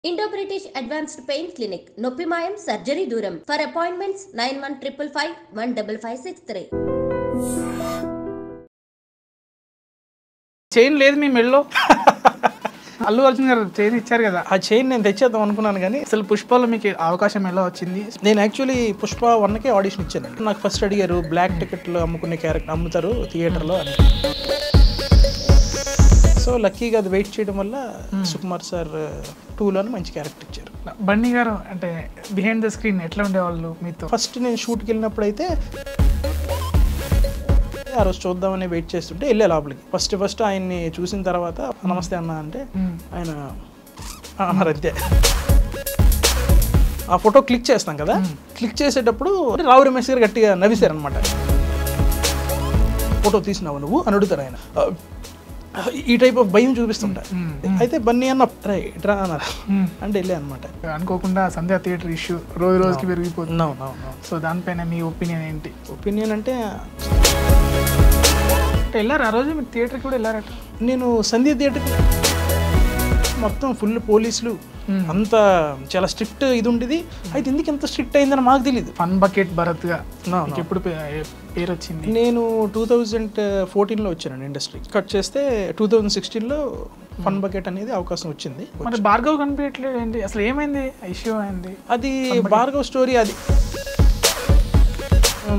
Indo British Advanced Pain Clinic, Noppimayam Surgery Duram. For appointments 9155 15563. Chain లేదు మీ మెడలో. అల్లు అర్జున్ గారు chain ఇచ్చారు కదా, ఆ చైన్ నేను తెచ్చేద్దాం అనుకున్నాను కానీ అసలు పుష్పలో మీకు అవకాశం ఎలా వచ్చింది? నేను యాక్చువల్లీ పుష్ప 1కి ఆడిషన్ ఇచ్చానండి. నాకు ఫస్ట్ అడిగారు బ్లాక్ టికెట్లు అమ్ముకునే క్యారెక్టర్ అమ్ముతారు థియేటర్లో అని. సో లక్కీగా అది వెయిట్ చేయడం వల్ల సుకుమార్ సార్ 2లోనే మంచి క్యారెక్టర్ ఇచ్చారు. బన్నీ గారు అంటే బిహైండ్ ద స్క్రీన్ ఎట్లా ఉండేవాళ్ళు మీతో? ఫస్ట్ నేను షూట్కి వెళ్ళినప్పుడు అయితే ఆ రోజు చూద్దామని వెయిట్ చేస్తుంటే వెళ్ళే లోపలికి ఫస్ట్ ఆయన్ని చూసిన తర్వాత నమస్తే అన్న అంటే ఆయన అంతే. ఆ ఫోటో క్లిక్ చేస్తాం కదా, క్లిక్ చేసేటప్పుడు రావు రమేష్ గారు గట్టిగా నవ్విశారనమాట. ఫోటో తీసినావు నువ్వు అని అడుగుతారు ఆయన. ఈ టైప్ ఆఫ్ భయం చూపిస్తుంటా. అయితే బన్నీ అన్న డ్రా అన్నారు అంటే వెళ్ళే అనమాట. అనుకోకుండా సంధ్యా థియేటర్ ఇష్యూ రోజు రోజుకి పెరిగిపోతుంది. సో దానిపైన మీ ఒపీనియన్ ఏంటి? ఒపీనియన్ అంటే వెళ్ళారు ఆ రోజు మీరు థియేటర్కి కూడా వెళ్ళారట? నేను సంధ్య థియేటర్కి మొత్తం ఫుల్ పోలీసులు అంత చాలా స్ట్రిక్ట్ ఇది ఉండేది. అయితే ఎందుకు ఎంత స్ట్రిక్ట్ అయిందని మాకు తెలియదు. ఫన్ బకెట్ భరత్గా ఎప్పుడు పేరు వచ్చింది? నేను 2014లో వచ్చానండి ఇండస్ట్రీ. కట్ చేస్తే 2016లో ఫన్ బకెట్ అనేది అవకాశం వచ్చింది. మరి భార్గవ్ కనిపించట్లేదు ఏంటి అసలు? ఏమైంది ఇష్యూ అయింది? అది భార్గవ్ స్టోరీ. అది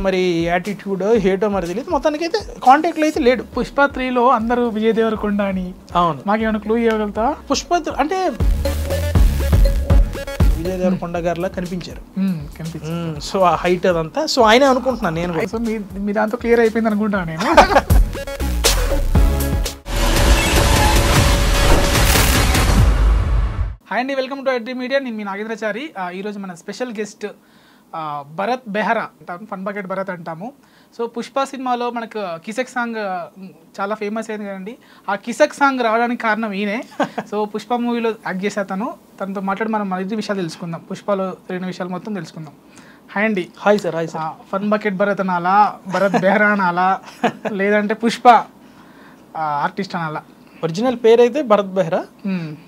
మరి యాటిట్యూడ్ హేటో మరి తెలియదు. మొత్తానికి అయితే కాంటాక్ట్లో అయితే లేడు. పుష్ప 3లో అందరూ విజయ్ దేవరకొండ అని. అవును, మాకేమైనా క్లూ ఇవ్వగలుగుతా? పుష్ప అంటే విజయ్ దేవరకొండ గారిలా కనిపించారు. సో ఆ హైట్ అదంతా. సో ఆయనే అనుకుంటున్నాను నేను. సో మీ దాంతో క్లియర్ అయిపోయింది అనుకుంటాను నేను. హాయ్ అండి, వెల్కమ్ టు ఎడ్రీ మీడియా. నేను మీ నాగేంద్రచారి. ఈరోజు మన స్పెషల్ గెస్ట్ భరత్ బెహరా అంటాము, ఫన్ బకెట్ భరత్ అంటాము. సో పుష్ప సినిమాలో మనకు కిసక్ సాంగ్ చాలా ఫేమస్ అయింది కదండి. ఆ కిసక్ సాంగ్ రావడానికి కారణం ఈయనే. సో పుష్ప మూవీలో యాక్ట్ చేసా తనతో మాట్లాడి మనం మరిన్ని విషయాలు తెలుసుకుందాం. పుష్పలో జరిగిన విషయాలు మొత్తం తెలుసుకుందాం. హాయ్ అండి. Hi sir. Hi sir. Fun bucket Bharat అనాలా, భరత్ బెహరా అనాలా, లేదంటే పుష్ప ఆర్టిస్ట్ అనాలా? ఒరిజినల్ పేరు అయితే భరత్ బెహ్రా,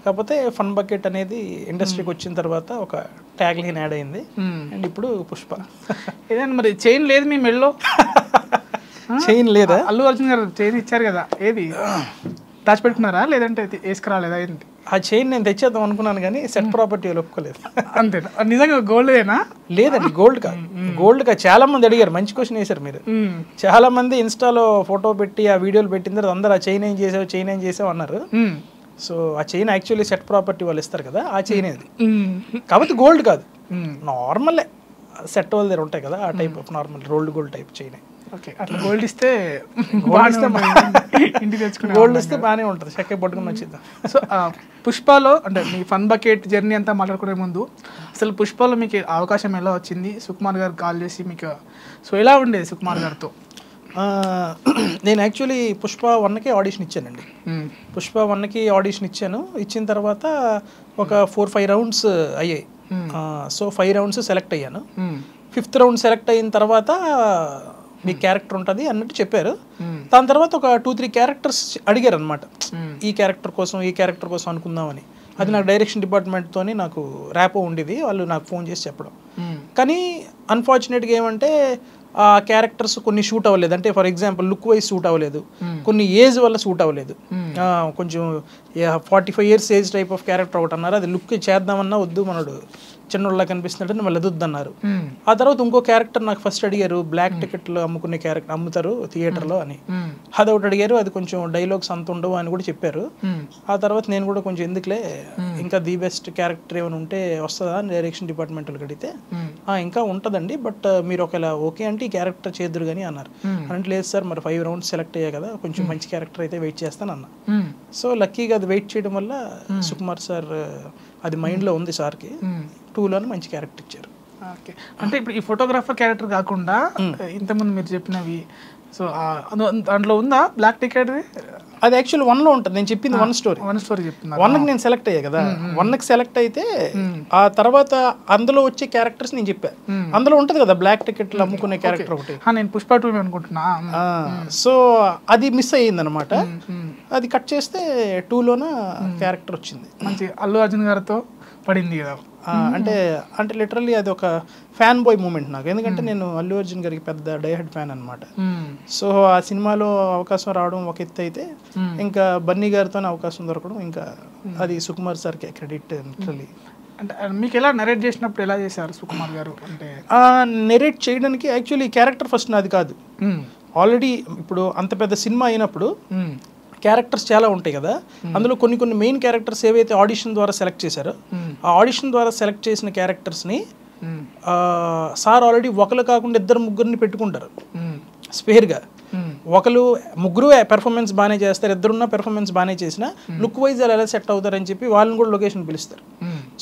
కాకపోతే ఫన్ బకెట్ అనేది ఇండస్ట్రీకి వచ్చిన తర్వాత ఒక ట్యాగ్ లైన్ యాడ్ అయింది. అండ్ ఇప్పుడు పుష్ప. ఏదైనా మరి చైన్ లేదు మీ మెడలో? చైన్ లేదా? అల్లు అర్జున్ గారు చైన్ ఇచ్చారు కదా, ఏది దాచిపెట్టుకున్నారా లేదంటే వేసుకురాలేదా? ఏంటి ఆ చైన్ నేను తెచ్చేద్దాం అనుకున్నాను కానీ సెట్ ప్రాపర్టీ వాళ్ళు ఒప్పుకోలేదు. అంతేనా? నిజంగా గోల్డేనా? లేదండి, గోల్డ్ కా. గోల్డ్ కా. చాలా మంది అడిగారు, మంచి క్వశ్చన్ వేశారు మీరు. చాలా మంది ఇన్స్టాలో ఫోటో పెట్టి ఆ వీడియోలు పెట్టిన తర్వాత అందరూ ఆ చైన్ ఏం చేసావు అన్నారు. సో ఆ చైన్ యాక్చువల్లీ సెట్ ప్రాపర్టీ వాళ్ళు ఇస్తారు కదా, ఆ చైన్ అది. కాబట్టి గోల్డ్ కాదు, నార్మల్ సెట్ వాళ్ళ దగ్గర ఉంటాయి కదా, ఆ type of normal rolled gold type chain. Okay, అట్లా గోల్డ్ ఇస్తే ఇంటికి తెచ్చుకుని గోల్డ్ ఇస్తే బాగానే ఉంటుంది, చక్కగా పట్టుకుని వచ్చింది. సో పుష్పలో అంటే మీ ఫన్ బకెట్ జర్నీ అంతా మాట్లాడుకునే ముందు అసలు పుష్పలో మీకు అవకాశం ఎలా వచ్చింది? సుకుమార్ గారు కాల్ చేసి మీకు సో ఎలా ఉండేది సుకుమార్ గారితో? నేను యాక్చువల్లీ పుష్ప 1కి ఆడిషన్ ఇచ్చానండి. పుష్ప 1కి ఆడిషన్ ఇచ్చిన తర్వాత ఒక 4-5 రౌండ్స్ అయ్యాయి. సో 5 రౌండ్స్ సెలెక్ట్ అయ్యాను. 5th రౌండ్ సెలెక్ట్ అయిన తర్వాత మీ క్యారెక్టర్ ఉంటుంది అన్నట్టు చెప్పారు. దాని తర్వాత ఒక 2-3 క్యారెక్టర్స్ అడిగారు అనమాట. ఈ క్యారెక్టర్ కోసం అనుకుందామని. అది నాకు డైరెక్షన్ డిపార్ట్మెంట్తో నాకు ర్యాపో ఉండేది, వాళ్ళు నాకు ఫోన్ చేసి చెప్పడం. కానీ అన్ఫార్చునేట్గా ఏమంటే ఆ క్యారెక్టర్స్ కొన్ని షూట్ అవ్వలేదు. అంటే for example look wise shoot అవ్వలేదు, కొన్ని ఏజ్ వల్ల షూట్ అవ్వలేదు. కొంచెం 45 years age type of character ఒకటి అన్నారు. అది లుక్ చేద్దామన్నా వద్దు, మనడు చిన్నోళ్ళ కనిపిస్తున్నట్టు మళ్ళీ వద్దన్నారు. ఆ తర్వాత ఇంకో క్యారెక్టర్ నాకు ఫస్ట్ అడిగారు బ్లాక్ టికెట్లు అమ్ముకునే క్యారెక్టర్ అమ్ముతారు థియేటర్లో అని. అదొకటి అడిగారు. అది కొంచెం డైలాగ్స్ అంత ఉండవు అని కూడా చెప్పారు. ఆ తర్వాత నేను కూడా కొంచెం ఎందుకులే ఇంకా ది బెస్ట్ క్యారెక్టర్ ఏమైనా ఉంటే వస్తుందా అని డైరెక్షన్ డిపార్ట్మెంట్ వాళ్ళకి అడిగితే ఇంకా ఉంటుందండి, బట్ మీరు ఒకవేళ ఓకే అంటే ఈ క్యారెక్టర్ చేద్దరు కానీ అన్నారు. అంటే లేదు సార్, మరి 5 రౌండ్స్ సెలెక్ట్ అయ్యా కదా, కొంచెం మంచి క్యారెక్టర్ అయితే వెయిట్ చేస్తాను అన్న. సో లక్కీగా అది వెయిట్ చేయడం వల్ల సుకుమార్ సార్ అది మైండ్లో ఉంది సార్కి. 2లోనే మంచి క్యారెక్టర్ ఇచ్చారు. ఓకే, అంటే ఇప్పుడు ఈ ఫోటోగ్రాఫర్ క్యారెక్టర్ కాకుండా ఇంతకుముందు మీరు చెప్పినవి సో దాంట్లో ఉందా బ్లాక్ టికెట్? అది యాక్చువల్లీ 1లో ఉంటుంది. నేను చెప్పింది 1 స్టోరీ చెప్తున్నా. 1కి నేను సెలెక్ట్ అయ్యా కదా, 1కి సెలెక్ట్ అయితే ఆ తర్వాత అందులో వచ్చే క్యారెక్టర్స్ నేను చెప్పా. అందులో ఉంటుంది కదా బ్లాక్ టికెట్లు అమ్ముకునే క్యారెక్టర్ ఒకటి. నేను పుష్ప 2 అనుకుంటున్నా. సో అది మిస్ అయ్యింది అనమాట. అది కట్ చేస్తే 2లోన క్యారెక్టర్ వచ్చింది. మంచి అల్లు అర్జున్ గారితో పడింది కదా. అంటే అంటే లిటరల్లీ అది ఒక ఫ్యాన్ బాయ్ మూమెంట్ నాకు, ఎందుకంటే నేను అల్లు అర్జున్ గారికి పెద్ద డైహెడ్ ఫ్యాన్ అనమాట. సో ఆ సినిమాలో అవకాశం రావడం ఒక ఎత్తు అయితే, ఇంకా బన్నీ గారితోనే అవకాశం దొరకడం ఇంకా అది సుకుమార్ సార్కి క్రెడిట్ లిటరల్లీ. అంటే మీకు ఎలా నరేట్ చేసినప్పుడు ఎలా చేశారు సుకుమార్ గారు? అంటే నెరేట్ చేయడానికి యాక్చువల్లీ క్యారెక్టర్ ఫస్ట్ నాది కాదు. ఆల్రెడీ ఇప్పుడు అంత పెద్ద సినిమా అయినప్పుడు క్యారెక్టర్స్ చాలా ఉంటాయి కదా, అందులో కొన్ని కొన్ని మెయిన్ క్యారెక్టర్స్ ఏవైతే ఆడిషన్ ద్వారా సెలెక్ట్ చేశారో, ఆ ఆడిషన్ ద్వారా సెలెక్ట్ చేసిన క్యారెక్టర్స్ని సార్ ఆల్రెడీ ఒకరు కాకుండా ఇద్దరు ముగ్గురిని పెట్టుకుంటారు స్పేర్గా. ముగ్గురు పెర్ఫార్మెన్స్ బాగానే చేస్తారు, ఇద్దరున్న పెర్ఫార్మెన్స్ బాగానే చేసినా లుక్ వైజ్ ఎలా సెట్ అవుతారని చెప్పి వాళ్ళని కూడా లొకేషన్ పిలుస్తారు.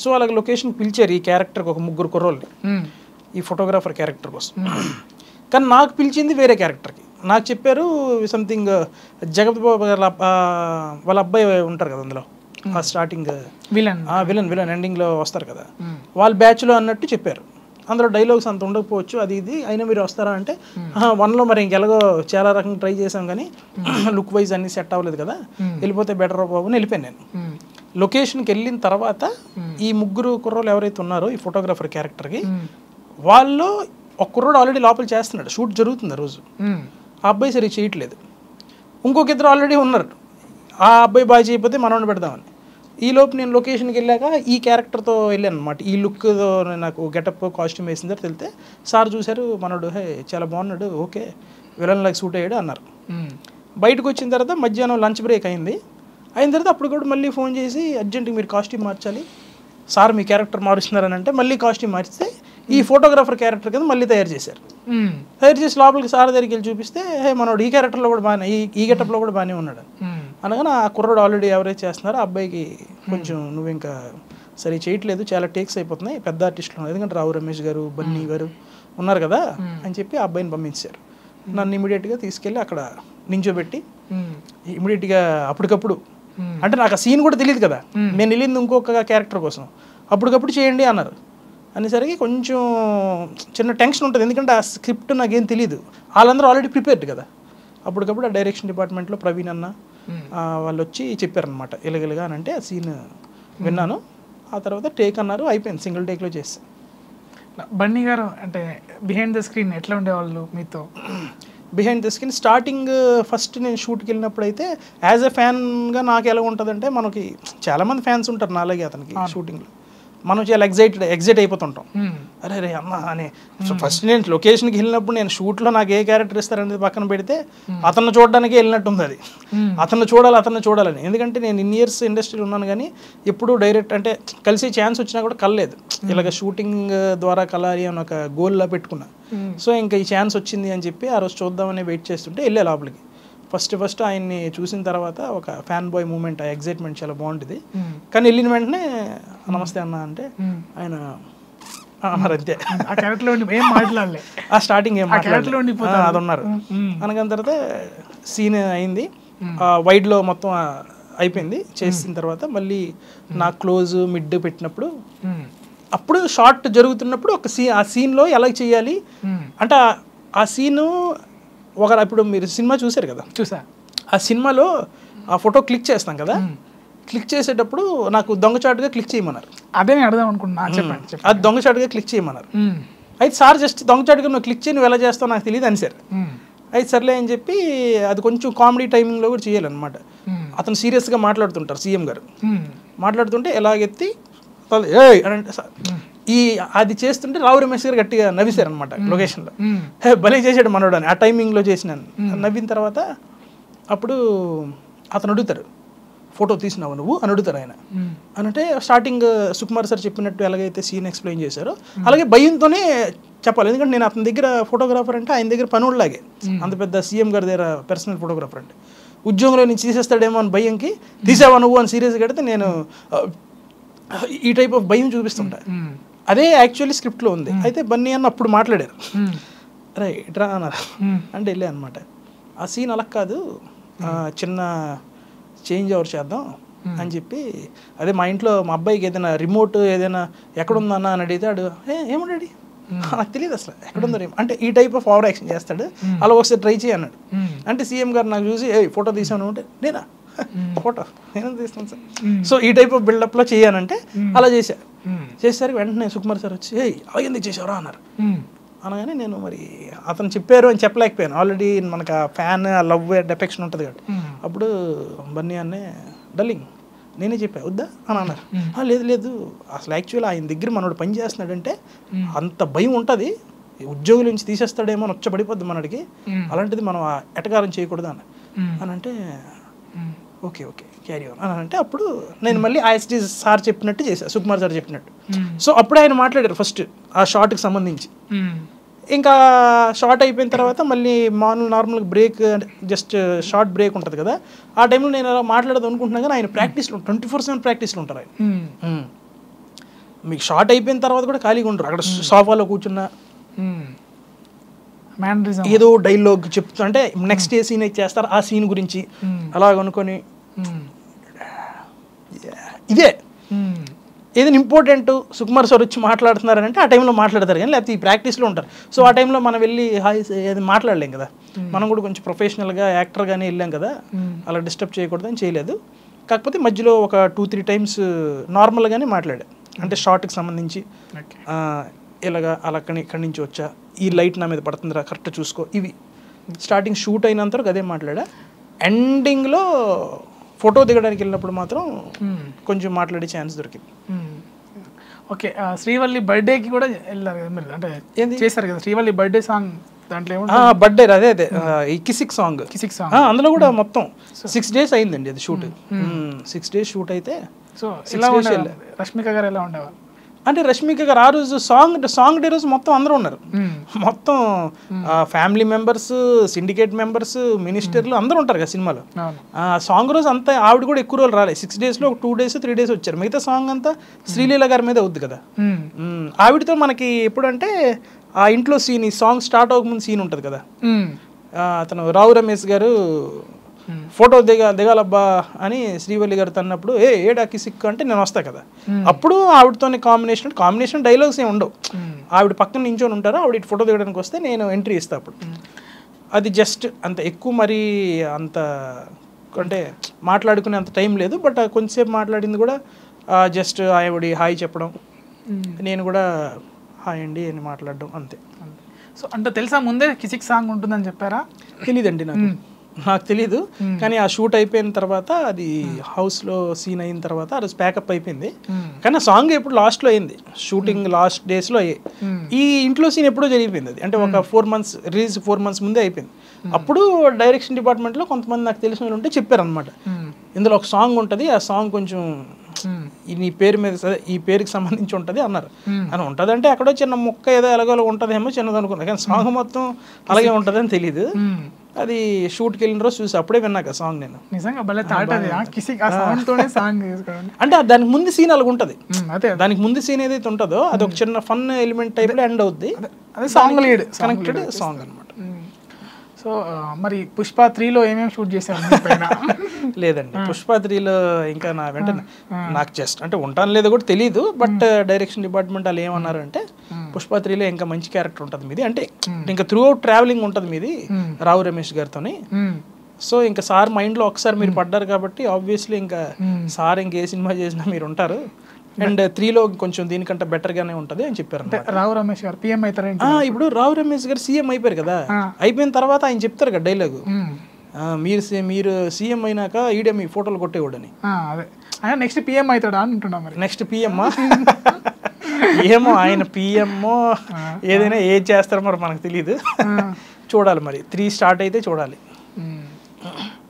సో అలాగే లొకేషన్ పిలిచారు ఈ క్యారెక్టర్కి ఒక ముగ్గురు కుర్రోల్ని, ఈ ఫోటోగ్రాఫర్ క్యారెక్టర్ కోసం. కానీ నాకు పిలిచింది వేరే క్యారెక్టర్కి. నాకు చెప్పారు సంథింగ్ జగత్ బాబు వాళ్ళ అబ్బాయి ఉంటారు కదా అందులో, ఆ స్టార్టింగ్ విలన్ ఎండింగ్లో వస్తారు కదా, వాళ్ళ బ్యాచ్లో అన్నట్టు చెప్పారు. అందులో డైలాగ్స్ అంత ఉండకపోవచ్చు అది ఇది, అయినా మీరు వస్తారా అంటే 1లో మరి ఇంకెలాగో చాలా రకంగా ట్రై చేసాం కానీ లుక్ వైజ్ అన్ని సెట్ అవ్వలేదు కదా, వెళ్ళిపోతే బెటర్ బాబు అని వెళ్ళిపోయాను నేను. లొకేషన్కి వెళ్ళిన తర్వాత ఈ ముగ్గురు కుర్రోళ్ళు ఎవరైతే ఉన్నారో ఈ ఫోటోగ్రాఫర్ క్యారెక్టర్కి, వాళ్ళు ఒక కుర్రోడు ఆల్రెడీ లోపల చేస్తున్నాడు, షూట్ జరుగుతుంది ఆ రోజు. ఆ అబ్బాయి సరిగ్గా చేయట్లేదు. ఇంకొక ఇద్దరు ఆల్రెడీ ఉన్నారు, ఆ అబ్బాయి బాగా చేయకపోతే మనోడిని పెడదామని. ఈలోపు నేను లొకేషన్కి వెళ్ళాక ఈ క్యారెక్టర్తో వెళ్ళాను అనమాట. ఈ లుక్తో నాకు గెటప్ కాస్ట్యూమ్ వేసిన తర్వాత వెళ్తే సార్ చూశారు, మనోడు హే చాలా బాగున్నాడు, ఓకే విలన్ లాగా సూట్ అయ్యాడు అన్నారు. బయటకు వచ్చిన తర్వాత మధ్యాహ్నం లంచ్ బ్రేక్ అయిన తర్వాత అప్పుడు కూడా మళ్ళీ ఫోన్ చేసి అర్జెంట్గా మీరు కాస్ట్యూమ్ మార్చాలి సార్, మీ క్యారెక్టర్ మారుస్తున్నారని అంటే మళ్ళీ కాస్ట్యూమ్ మార్చితే ఈ ఫోటోగ్రాఫర్ క్యారెక్టర్ కింద మళ్ళీ తయారు చేశారు. తయారు చేసి లోపలికి సార్ దగ్గరికి వెళ్ళి చూపిస్తే హే మనోడు ఈ క్యారెక్టర్లో కూడా బాగానే ఈ గెటప్లో కూడా బాగానే ఉన్నాడు అనగానే ఆ కుర్రోడు ఆల్రెడీ ఎవరైతే చేస్తున్నారో ఆ అబ్బాయికి కొంచెం నువ్వు ఇంకా సరే చేయట్లేదు, చాలా టేక్స్ అయిపోతున్నాయి, పెద్ద ఆర్టిస్టులు ఉన్నారు, ఎందుకంటే రావు రమేష్ గారు బన్నీ గారు ఉన్నారు కదా అని చెప్పి ఆ అబ్బాయిని పంపించారు. నన్ను ఇమీడియట్గా తీసుకెళ్ళి అక్కడ నించోబెట్టి ఇమీడియట్గా అప్పటికప్పుడు, అంటే నాకు ఆ సీన్ కూడా తెలియదు కదా, నేను వెళ్ళింది ఇంకొక క్యారెక్టర్ కోసం, అప్పటికప్పుడు చేయండి అన్నారు. అనేసరికి కొంచెం చిన్న టెన్షన్ ఉంటుంది, ఎందుకంటే ఆ స్క్రిప్ట్ నాకేం తెలియదు, వాళ్ళందరూ ఆల్రెడీ ప్రిపేర్డ్ కదా. అప్పటికప్పుడు ఆ డైరెక్షన్ డిపార్ట్మెంట్లో ప్రవీణ్ అన్న వాళ్ళు వచ్చి చెప్పారనమాట ఇలాగలుగా అని, అంటే ఆ సీన్ విన్నాను. ఆ తర్వాత టేక్ అన్నారు, అయిపోయింది, సింగిల్ టేక్లో చేస్తాను. బన్నీ గారు అంటే బిహైండ్ ద స్క్రీన్ ఎట్లా ఉండేవాళ్ళు మీతో? Behind the screen starting first నేను షూట్కి వెళ్ళినప్పుడు అయితే యాజ్ ఎ ఫ్యాన్గా నాకు ఎలా ఉంటుందంటే, మనకి చాలామంది ఫ్యాన్స్ ఉంటారు నాలాగే అతనికి షూటింగ్లో, మనం చాలా ఎగ్జైట్ అయిపోతుంటాం, అరే అరే అమ్మ అని. సో ఫస్ట్ నేను లొకేషన్కి వెళ్ళినప్పుడు నేను షూట్లో నాకు ఏ క్యారెక్టర్ ఇస్తారనేది పక్కన పెడితే అతన్ని చూడడానికే వెళ్ళినట్టుంది అది, అతన్ని చూడాలని. ఎందుకంటే నేను ఇన్ని ఇయర్స్ ఇండస్ట్రీలో ఉన్నాను కానీ ఎప్పుడూ డైరెక్ట్ అంటే కలిసే ఛాన్స్ వచ్చినా కూడా కలలేదు, ఇలాగ షూటింగ్ ద్వారా కలాలి అని ఒక గోల్లా పెట్టుకున్నా. సో ఇంకా ఈ ఛాన్స్ వచ్చింది అని చెప్పి ఆ రోజు చూద్దామని వెయిట్ చేస్తుంటే వెళ్ళే లోపలికి ఫస్ట్ ఆయన్ని చూసిన తర్వాత ఒక ఫ్యాన్ బాయ్ మూమెంట్, ఆ ఎగ్జైట్మెంట్ చాలా బాగుంటుంది. కానీ వెళ్ళిన వెంటనే నమస్తే అన్న అంటే ఆయన అన్నారు అంతే, ఆ స్టార్టింగ్ ఏం అది ఉన్నారు. అనగానే తర్వాత సీన్ అయింది, వైడ్లో మొత్తం అయిపోయింది. చేసిన తర్వాత మళ్ళీ నా క్లోజ్ మిడ్ పెట్టినప్పుడు అప్పుడు షార్ట్ జరుగుతున్నప్పుడు ఒక ఆ సీన్లో ఎలా చేయాలి అంటే ఆ సీను ఇప్పుడు మీరు సినిమా చూసారు కదా, ఆ సినిమాలో ఆ ఫోటో క్లిక్ చేస్తాం కదా, క్లిక్ చేసేటప్పుడు నాకు దొంగచాటుగా క్లిక్ చేయమన్నారు. అదే అడదాం అనుకుంటున్నా, చెప్పండి. అది దొంగచాటుగా క్లిక్ చేయమన్నారు. అయితే సార్ జస్ట్ దొంగచాటుగా నువ్వు క్లిక్ చేయి, నువ్వు ఎలా చేస్తావు నాకు తెలియదు అని సార్. అయితే సర్లే అని చెప్పి అది కొంచెం కామెడీ టైమింగ్లో కూడా చేయాలన్నమాట. అతను సీరియస్గా మాట్లాడుతుంటారు, సీఎం గారు మాట్లాడుతుంటే ఎలాగెత్తి అంటే అది చేస్తుంటే రావు రమేష్ గారు గట్టిగా నవ్వేశారు అనమాట లొకేషన్లో. భలే చేశాడు మనోడు అని ఆ టైమింగ్లో చేసినాను. నవ్విన తర్వాత అప్పుడు అతను అడుగుతారు, ఫోటో తీసినావు నువ్వు అని అడుగుతారు ఆయన. అంటే స్టార్టింగ్ సుకుమార్ సార్ చెప్పినట్టు ఎలాగైతే సీన్ ఎక్స్ప్లెయిన్ చేశారో అలాగే భయంతోనే చెప్పాలి, ఎందుకంటే నేను అతని దగ్గర ఫోటోగ్రాఫర్ అంటే ఆయన దగ్గర పనులాగే, అంత పెద్ద సీఎం గారి దగ్గర పర్సనల్ ఫోటోగ్రాఫర్ అంటే ఉద్యోగంలో నుంచి తీసేస్తాడేమో అని భయంకి తీసావా నువ్వు అని సీరియస్గా కడితే నేను ఈ టైప్ ఆఫ్ భయం చూపిస్తుంటా. అదే యాక్చువల్లీ స్క్రిప్ట్లో ఉంది. అయితే బన్నీ అన్న అప్పుడు మాట్లాడారు, రే ఇట్రా అన్నారు అంటే వెళ్ళే అనమాట. ఆ సీన్ అలా కాదు, చిన్న చేంజ్ ఓవర్ చేద్దాం అని చెప్పి, అదే మా ఇంట్లో మా అబ్బాయికి ఏదైనా రిమోట్ ఏదైనా ఎక్కడుందన్నా అని అడిగితే ఏమన్నాడు నాకు తెలియదు అసలు ఎక్కడుందో అంటే ఈ టైప్ ఆఫ్ ఓవర్ యాక్షన్ చేస్తాడు, అలా ఒకసారి ట్రై చేయి అన్నాడు. అంటే సీఎం గారు నాకు చూసి ఫోటో తీసాను అంటే నేనా ఫోటో నేను తీస్తాను సార్. సో ఈ టైప్ ఆఫ్ బిల్డప్లో చేయాలంటే అలా చేసేసరికి వెంటనే సుకుమార్ సార్ వచ్చి ఎందుకు చేసావరా అన్నారు. అనగానే నేను మరి అతను చెప్పారు అని చెప్పలేకపోయాను, ఆల్రెడీ మనకు ఆ ఫ్యాన్ ఆ లవ్ అండ్ ఎఫెక్షన్ ఉంటుంది కాబట్టి. అప్పుడు బన్నీ అన్నే డల్లింగ్ నేనే చెప్పా వద్దా అని అన్నారు. లేదు లేదు అసలు యాక్చువల్లీ ఆయన దగ్గర మనోడు పని చేస్తున్నాడంటే అంత భయం ఉంటుంది, ఉద్యోగుల నుంచి తీసేస్తాడేమో అని వచ్చబడిపోద్ది మనడికి, అలాంటిది మనం ఎటకారం చేయకూడదు అని అంటే ఓకే ఓకే క్యారీ ఆన్ అని అంటే అప్పుడు నేను మళ్ళీ ఐఎస్డి సార్ చెప్పినట్టు చేశాను, సుకుమార్ సార్ చెప్పినట్టు. సో అప్పుడే ఆయన మాట్లాడారు ఫస్ట్ ఆ షార్ట్కి సంబంధించి. ఇంకా షార్ట్ అయిపోయిన తర్వాత మళ్ళీ నార్మల్గా బ్రేక్ జస్ట్ షార్ట్ బ్రేక్ ఉంటుంది కదా, ఆ టైంలో నేను అలా మాట్లాడదు అనుకుంటున్నా కానీ ఆయన ప్రాక్టీస్లో 24/7 ప్రాక్టీస్లో ఉంటారు ఆయన. మీకు షార్ట్ అయిపోయిన తర్వాత కూడా ఖాళీగా ఉంటారు, అక్కడ సోఫాలో కూర్చున్నా ఏదో డైలాగ్ చెప్తా అంటే నెక్స్ట్ ఏ సీన్ అయితే చేస్తారు ఆ సీన్ గురించి అలాగ అనుకొని ఇదే ఏదైనా ఇంపార్టెంట్ సుకుమార్ సార్ వచ్చి మాట్లాడుతున్నారని అంటే ఆ టైంలో మాట్లాడతారు కానీ లేకపోతే ఈ ప్రాక్టీస్లో ఉంటారు. సో ఆ టైంలో మనం వెళ్ళి హాయ్ ఏది మాట్లాడలేం కదా, మనం కూడా కొంచెం ప్రొఫెషనల్గా యాక్టర్గానే వెళ్ళాం కదా, అలా డిస్టర్బ్ చేయకూడదని చేయలేదు. కాకపోతే మధ్యలో ఒక 2-3 టైమ్స్ నార్మల్గానే మాట్లాడా, అంటే షార్ట్కి సంబంధించి ఇలాగా అలా ఇక్కడి నుంచి వచ్చా, ఈ లైట్ నా మీద పడుతుందిరా కరెక్ట్ చూసుకో, ఇవి స్టార్టింగ్ షూట్ అయినంత వరకు అదే మాట్లాడా. ఎండింగ్లో ఫోటో దిగడానికి వెళ్ళినప్పుడు మాత్రం కొంచెం మాట్లాడే ఛాన్స్ దొరికింది. ఓకే, శ్రీవల్లి బర్త్డేకి కూడా వెళ్ళారు కదా మీరు, అంటే చేశారు కదా శ్రీవల్లి బర్త్డే సాంగ్, దాంట్లో బర్త్డే అదే ఈ కిసిక్ సాంగ్ అందులో కూడా మొత్తం 6 days అయిందండి అది షూట్. 6 days షూట్ అయితే. సో ఎలా ఉండేవారు రష్మిక గారు, ఎలా ఉండేవారు అంటే రష్మిక గారు ఆ రోజు సాంగ్ డే రోజు మొత్తం అందరూ ఉన్నారు, మొత్తం ఫ్యామిలీ మెంబర్స్, సిండికేట్ మెంబర్స్, మినిస్టర్లు అందరూ ఉంటారు కదా సినిమాలో. సాంగ్ రోజు అంతా ఆవిడ కూడా ఎక్కువ రోజులు రాలేదు, 6 daysలో 2 days 3 days వచ్చారు. మిగతా సాంగ్ అంతా శ్రీలీల గారి మీద అవుద్ది కదా. ఆవిడతో మనకి ఎప్పుడంటే ఆ ఇంట్లో సీన్, ఈ సాంగ్ స్టార్ట్ అవ్వకముందు సీన్ ఉంటుంది కదా, అతను రావు రమేష్ గారు ఫోటో దిగాలబ్బా అని శ్రీవల్లి గారు తన్నప్పుడు ఏడా కిసిక్ అంటే నేను వస్తా కదా, అప్పుడు ఆవిడతోనే కాంబినేషన్ డైలాగ్స్ ఏమి ఉండవు, ఆవిడ పక్కన నించొని ఉంటారు, ఆవిడ ఫోటో దిగడానికి వస్తే నేను ఎంట్రీ ఇస్తా. అప్పుడు అది జస్ట్ అంత ఎక్కువ మరి అంత అంటే మాట్లాడుకునే అంత టైం లేదు, బట్ కొంచెంసేపు మాట్లాడింది కూడా జస్ట్ ఆవిడ హాయ్ చెప్పడం, నేను కూడా హాయ్ అండి అని మాట్లాడడం అంతే. సో అంటే తెలుసా ముందే కిసిక్ సాంగ్ ఉంటుందని చెప్పారా? తెలీదండి నాకు తెలీదు, కానీ ఆ షూట్ అయిపోయిన తర్వాత అది హౌస్లో సీన్ అయిన తర్వాత ఆ రోజు ప్యాకప్ అయిపోయింది. కానీ ఆ సాంగ్ ఎప్పుడు లాస్ట్లో అయింది, షూటింగ్ లాస్ట్ డేస్లో అయ్యాయి. ఈ ఇంట్లో సీన్ ఎప్పుడో జరిగిపోయింది అది, అంటే ఒక 4 months రిలీజ్ 4 months ముందే అయిపోయింది. అప్పుడు డైరెక్షన్ డిపార్ట్మెంట్లో కొంతమంది నాకు తెలిసిన వాళ్ళు ఉంటే చెప్పారనమాట, ఇందులో ఒక సాంగ్ ఉంటుంది, ఆ సాంగ్ కొంచెం నీ పేరు మీద ఈ పేరుకి సంబంధించి ఉంటుంది అన్నారు. అని ఉంటుంది అంటే ఎక్కడో చిన్న ముక్క ఏదో ఎలాగో ఉంటుందేమో చిన్నది అనుకున్నా, కానీ సాంగ్ మొత్తం అలాగే ఉంటుంది అని తెలీదు. అది షూట్కి వెళ్ళిన రోజు చూసి అప్పుడే విన్నాక సాంగ్ నేను అంటే దానికి ముందు సీన్ అలాగ ఉంటుంది, దానికి ముందు సీన్ ఏదైతే ఉంటుందో అది ఒక చిన్న ఫన్ ఎలిమెంట్ టైప్లో ఎండ్ అవుద్ది, సాంగ్ లీడ్ కనెక్టెడ్ సాంగ్ అనమాట. సో మరి పుష్ప 3లో ఏమేమి షూట్ చేశారు? లేదండి, పుష్ప 3లో ఇంకా నా వెంటనే నాకు జస్ట్ అంటే ఉంటాను లేదో కూడా తెలియదు, బట్ డైరెక్షన్ డిపార్ట్మెంట్ వాళ్ళు ఏమన్నారంటే పుష్ప 3లో ఇంకా మంచి క్యారెక్టర్ ఉంటుంది మీది, అంటే ఇంకా త్రూ అవుట్ ట్రావెలింగ్ ఉంటుంది మీది రావు రమేష్ గారితోని. సో ఇంకా సార్ మైండ్లో ఒకసారి మీరు పడ్డారు కాబట్టి ఆబ్వియస్లీ ఇంకా సార్ ఇంక ఏ సినిమా చేసినా మీరు ఉంటారు, అండ్ 3లో కొంచెం దీనికంటే బెటర్ గానే ఉంటది అని చెప్పారు. రావు రమేష్ గారు పిఎం అవుతారు. ఇప్పుడు రావు రమేష్ గారు సీఎం అయిపోయారు కదా, అయిపోయిన తర్వాత ఆయన చెప్తారు కదా డైలాగు, మీరు సీఎం అయినాక ఈడే మీ ఫోటోలు కొట్టేవాడని. అదే నెక్స్ట్ పిఎం అవుతాడా అంటున్నా. మరి నెక్స్ట్ పిఎమ్మా ఏమో, ఆయన పిఎమ్మో ఏదైనా ఏది చేస్తారో మరి మనకు తెలియదు, చూడాలి మరి 3 స్టార్ట్ అయితే చూడాలి.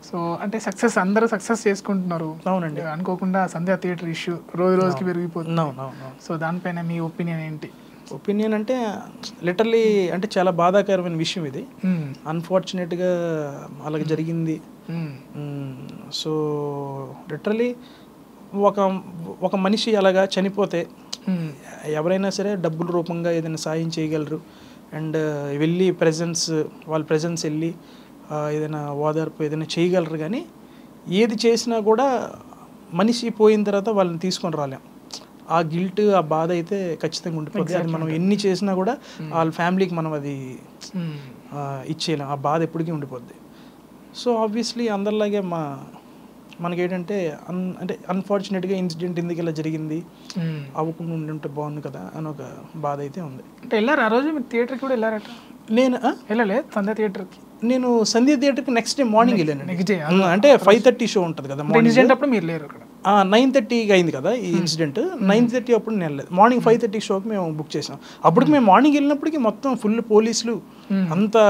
సో అంటే అందరూ సక్సెస్ చేసుకుంటున్నారు. అవునండి, అనుకోకుండా సంధ్యా థియేటర్ ఇష్యూ రోజుకి పెరిగిపోతుంది. అవును. సో దానిపైన మీ ఒపీనియన్ ఏంటి? ఒపీనియన్ అంటే లిటరలీ అంటే చాలా బాధాకరమైన విషయం ఇది, అన్ఫార్చునేట్గా అలాగే జరిగింది. సో లిటరలీ ఒక మనిషి అలాగా చనిపోతే ఎవరైనా సరే డబ్బుల రూపంగా ఏదైనా సాయం చేయగలరు, అండ్ వెళ్ళి వాళ్ళ ప్రెజెన్స్ వెళ్ళి ఏదైనా ఓదార్పు ఏదైనా చేయగలరు, కానీ ఏది చేసినా కూడా మనిషి పోయిన తర్వాత వాళ్ళని తీసుకొని రాలేం. ఆ గిల్ట్, ఆ బాధ అయితే ఖచ్చితంగా ఉండిపోతుంది. అది మనం ఎన్ని చేసినా కూడా వాళ్ళ ఫ్యామిలీకి మనం అది ఇచ్చేయలేం, ఆ బాధ ఎప్పటికీ ఉండిపోద్ది. సో ఆబ్వియస్లీ అందరిలాగే మా మనకేంటంటే అంటే అన్ఫార్చునేట్గా ఇన్సిడెంట్ ఎందుకు ఇలా జరిగింది, అవ్వకుండా ఉంటే బాగుంది కదా అని ఒక బాధ అయితే ఉంది. అంటే వెళ్ళారు ఆ రోజు మీరు థియేటర్కి కూడా వెళ్ళారట? నేను వెళ్ళలేదు సంధ్య థియేటర్కి. నేను సంధ్య థియేటర్కి నెక్స్ట్ డే మార్నింగ్ వెళ్ళాను. నెక్స్ట్ డే అంటే 5:30 షో ఉంటుంది కదా ఇన్సిడెంట్ అప్పుడు మీరు లేరు అక్కడ. 9:30కి అయింది కదా ఈ ఇన్సిడెంట్. 9:30 అప్పుడు నేను వెళ్ళలేదు. మార్నింగ్ 5:30 షోకి మేము బుక్ చేసాం. అప్పటికి మేము మార్నింగ్ వెళ్ళినప్పటికీ మొత్తం ఫుల్ పోలీసులు అంతా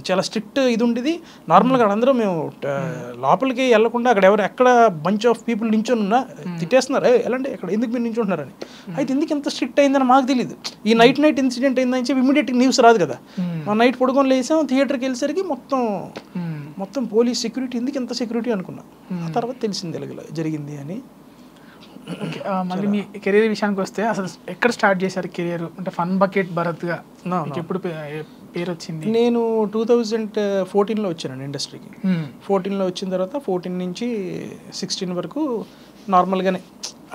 చాలా స్ట్రిక్ట్ ఇది ఉండేది. నార్మల్గా అందరూ మేము లోపలికి వెళ్ళకుండా అక్కడ ఎక్కడ బంచ్ ఆఫ్ పీపుల్ నించొని ఉన్నా తిట్టేస్తున్నారు, ఎలాంటి ఎక్కడ ఎందుకు మీరు నించుంటున్నారని. అయితే ఎందుకు ఎంత స్ట్రిక్ట్ అయిందని మాకు తెలియదు. ఈ నైట్ ఇన్సిడెంట్ అయిందని చెప్పి ఇమీడియట్గా న్యూస్ రాదు కదా. మా నైట్ పడుకొని లేసాం, థియేటర్కి వెళ్ళేసరికి మొత్తం పోలీస్ సెక్యూరిటీ, ఎందుకు ఎంత సెక్యూరిటీ అనుకున్నా. ఆ తర్వాత తెలిసింది ఎలాగ జరిగింది అని. మళ్ళీ మీ కెరీర్ విషయానికి వస్తే అసలు ఎక్కడ స్టార్ట్ చేశారు కెరీర్? అంటే ఫన్ బకెట్ భరత్గా ఎప్పుడు పేరు వచ్చింది? నేను 2014లో వచ్చానండి ఇండస్ట్రీకి. 14లో వచ్చిన తర్వాత 14 నుంచి 16 వరకు నార్మల్గానే,